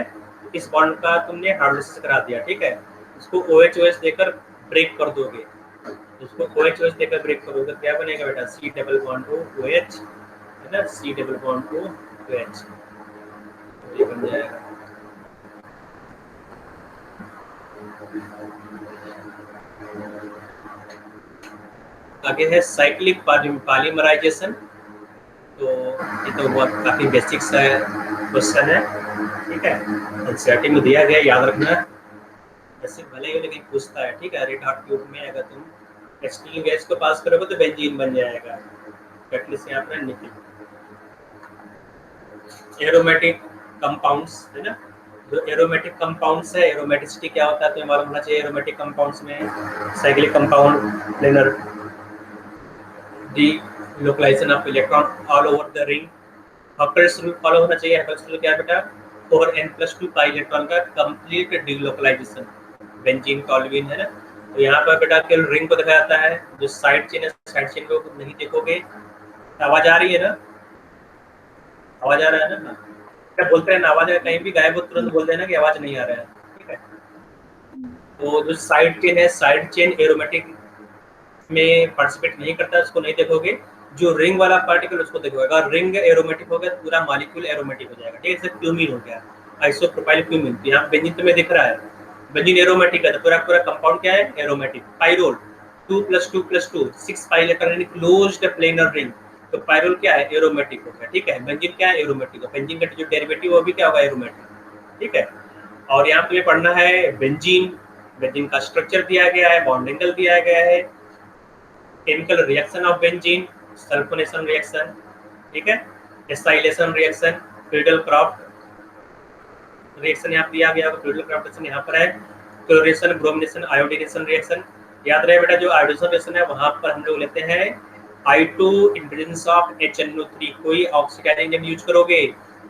इस बॉन्ड का तुमने हाइड्रोलिसिस करा दिया, ठीक है। इसको OH OH देकर ब्रेक कर दोगे, इसको OH OH देकर ब्रेक करोगे, क्या बनेगा बेटा, C double bond O OH, है ना, C double bond O OH, ये बन जाएगा। आगे है साइक्लिक पॉलीमराइजेशन, तो ये तो बहुत काफी बेसिक सा क्वेश्चन है, ठीक है, एनसीईआरटी में दिया गया, याद रखना। ऐसे भले ही लेकिन पूछता है, ठीक है। रेड हॉट ट्यूब में अगर तुम एसिटिल गैस को पास करोगे तो बेंजीन बन जाएगा, कैटलिस्ट यहाँ पर निकल। एरोमेटिक कंपाउंड्स, है ना, जो एरोमेटिक कंपाउंड्स है, एरोमेटिसिटी क्या होता है तो मालूम होना चाहिए। एरोमेटिक कंपाउंड्स में cyclic compound, planar delocalization of electron all over the ring, Huckel's rule follow होना चाहिए। हकर्स रूल क्या बेटा, 4n+2 पाई इलेक्ट्रॉन का कंप्लीट डीलोकलाइजेशन, बेंजीन टॉल्यूइन, है ना। तो यहाँ पर बेटा केवल रिंग को दिखाया जाता है, जो साइड चेन है साइड चेन को नहीं देखोगे। आवाज आ रही है ना, आवाज आ रहा है ना, क्या बोलते हैं ना, आवाज कहीं भी गायब हो तुरंत बोल देना कि आवाज नहीं आ रहा है, ठीक है। तो जो साइड चेन है, साइड चेन एरोमेटिक में पार्टिसिपेट नहीं करता, उसको नहीं देखोगे। जो रिंग वाला पार्टिकल उसको देखोगे, अगर रिंग एरोमेटिक हो गया तो पूरा मॉलिक्यूल एरोमेटिक हो जाएगा, ठीक है। जैसे क्यूमीन हो गया, आइसोप्रोपाइल क्यूमीन, यहाँ बेंजीन तुम्हें दिख रहा है, बेंजीन एरोमेटिक है, तो पूरा पूरा कंपाउंड क्या है, aromatic. Pyrrole 2+2+2 6 pi electron closed planar ring, तो पाइरोल क्या है, एरोमेटिक हो गया, ठीक है। बेंजीन क्या है, एरोमेटिक है, बेंजीन का जो डेरिवेटिव वो भी क्या होगा, एरोमेटिक, ठीक है। और यहाँ तुम्हें पढ़ना है बेंजीन, बेंजीन का स्ट्रक्चर दिया गया है, बॉन्ड एंगल दिया गया है, chemical reaction of benzene, sulphonation reaction, ठीक है, एसाइलेशन रिएक्शन, फ्रीडल-क्राफ्ट रिएक्शन यहाँ दिया गया है, फ्रीडल-क्राफ्ट रिएक्शन यहाँ पर है, क्लोरीनेशन, ब्रोमिनेशन, आयोडीनेशन रिएक्शन। याद रहे बेटा, जो आयोडीनेशन रिएक्शन है वहां पर हम लोग लेते हैं I2 in presence of HNO3, कोई ऑक्सीडाइजिंग एजेंट यूज करोगे,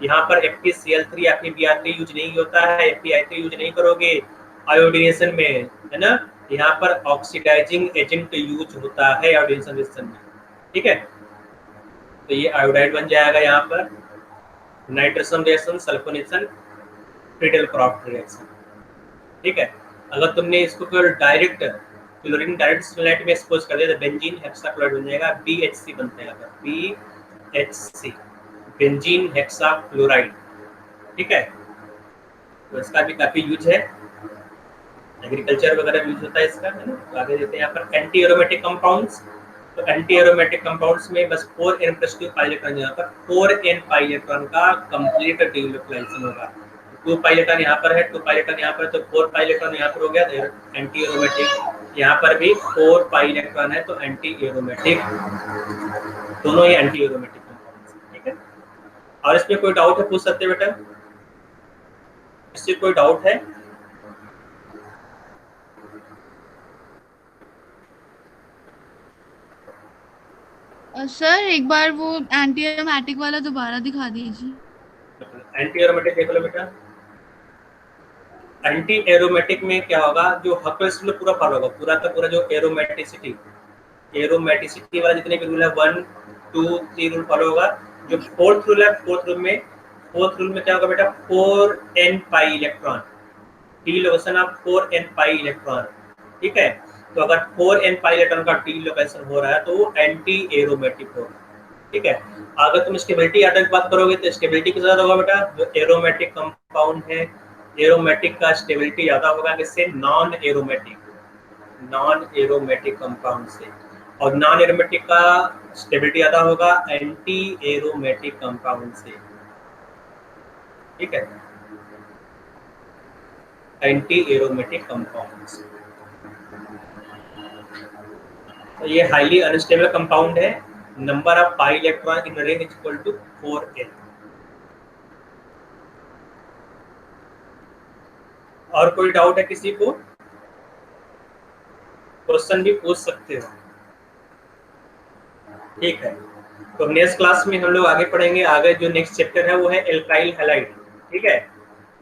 यहाँ पर FeCl3 या फिर Br3 यूज नहीं होता है, FeI3 यूज नहीं करोगे आयोडीनेशन में, है ना। यहाँ पर ऑक्सीडाइजिंग एजेंट यूज होता है आयोडीनेशन रिएक्शन में, ठीक है। तो ये आयोडाइड बन जाएगा यहाँ पर, nitration reaction, sulphonation, Friedel-Crafts reaction, ठीक है। अगर तुमने इसको केवल डायरेक्ट क्लोरीन डायरेक्ट सनलाइट में एक्सपोज कर दिया तो बेंजीन हेक्साक्लोराइड बन जाएगा, BHC बनता है, BHC, बेंजीन हेक्साक्लोराइड, ठीक है। तो इसका भी काफी यूज है, एग्रीकल्चर वगैरह यूज होता है इसका, है ना। तो आगे देते हैं यहाँ पर एंटी एरोमेटिक कंपाउंड्स, तो एंटी एरोमेटिक कंपाउंड्स में बस 4n+2 पाई इलेक्ट्रॉन, यहाँ पर 4n पाई इलेक्ट्रॉन का कंप्लीट डीलोकलाइजेशन होगा। 2 पाई इलेक्ट्रॉन यहाँ पर है, 2 पाई इलेक्ट्रॉन यहाँ पर, तो 4 पाई इलेक्ट्रॉन यहाँ पर हो गया, एंटी एरोमेटिक। यहाँ पर भी 4 पाई इलेक्ट्रॉन है, तो एंटी एरोमेटिक, दोनों ही एंटी एरोमेटिक कंपाउंड्स, ठीक है। और इसमें कोई डाउट है, पूछ सकते हैं बेटा, इससे कोई डाउट है? सर एक बार वो एंटी एरोमेटिक वाला दोबारा दिखा दीजिए। एंटी एरोमेटिक देख लो बेटा। एंटी एरोमेटिक में क्या होगा, जो हकर्स रूल पूरा फॉलो होगा, पूरा का पूरा जो एरोमेटिसिटी वाला जितने भी रूल है 1 2 3 रूल फॉलो होगा। जो फोर्थ रूल है, फोर्थ रूल में क्या होगा बेटा, 4n pi electron, D location of 4n pi electron, ठीक है। तो अगर 4n पाई इलेक्ट्रॉन का डी लोकेशन हो रहा है तो वो एंटी एरोमेटिक होगा, ठीक है। अगर तुम स्टेबिलिटी एटम की बात करोगे तो स्टेबिलिटी किस ज्यादा होगा बेटा, जो एरोमेटिक कंपाउंड है, एरोमेटिक का स्टेबिलिटी ज्यादा होगा किससे, नॉन एरोमेटिक कंपाउंड से, और नॉन एरोमेटिक का स्टेबिलिटी ज्यादा होगा एंटी एरोमेटिक कंपाउंड से, ठीक है, एंटी एरोमेटिक कंपाउंड से। तो ये हाईली अनस्टेबल कंपाउंड है, number of pi electron in ring is equal to 4n। और कोई डाउट है किसी को, क्वेश्चन भी पूछ सकते हो, ठीक है। तो नेक्स्ट क्लास में हम लोग आगे पढ़ेंगे, आगे जो नेक्स्ट चैप्टर है वो है एल्काइल हैलाइड, ठीक है।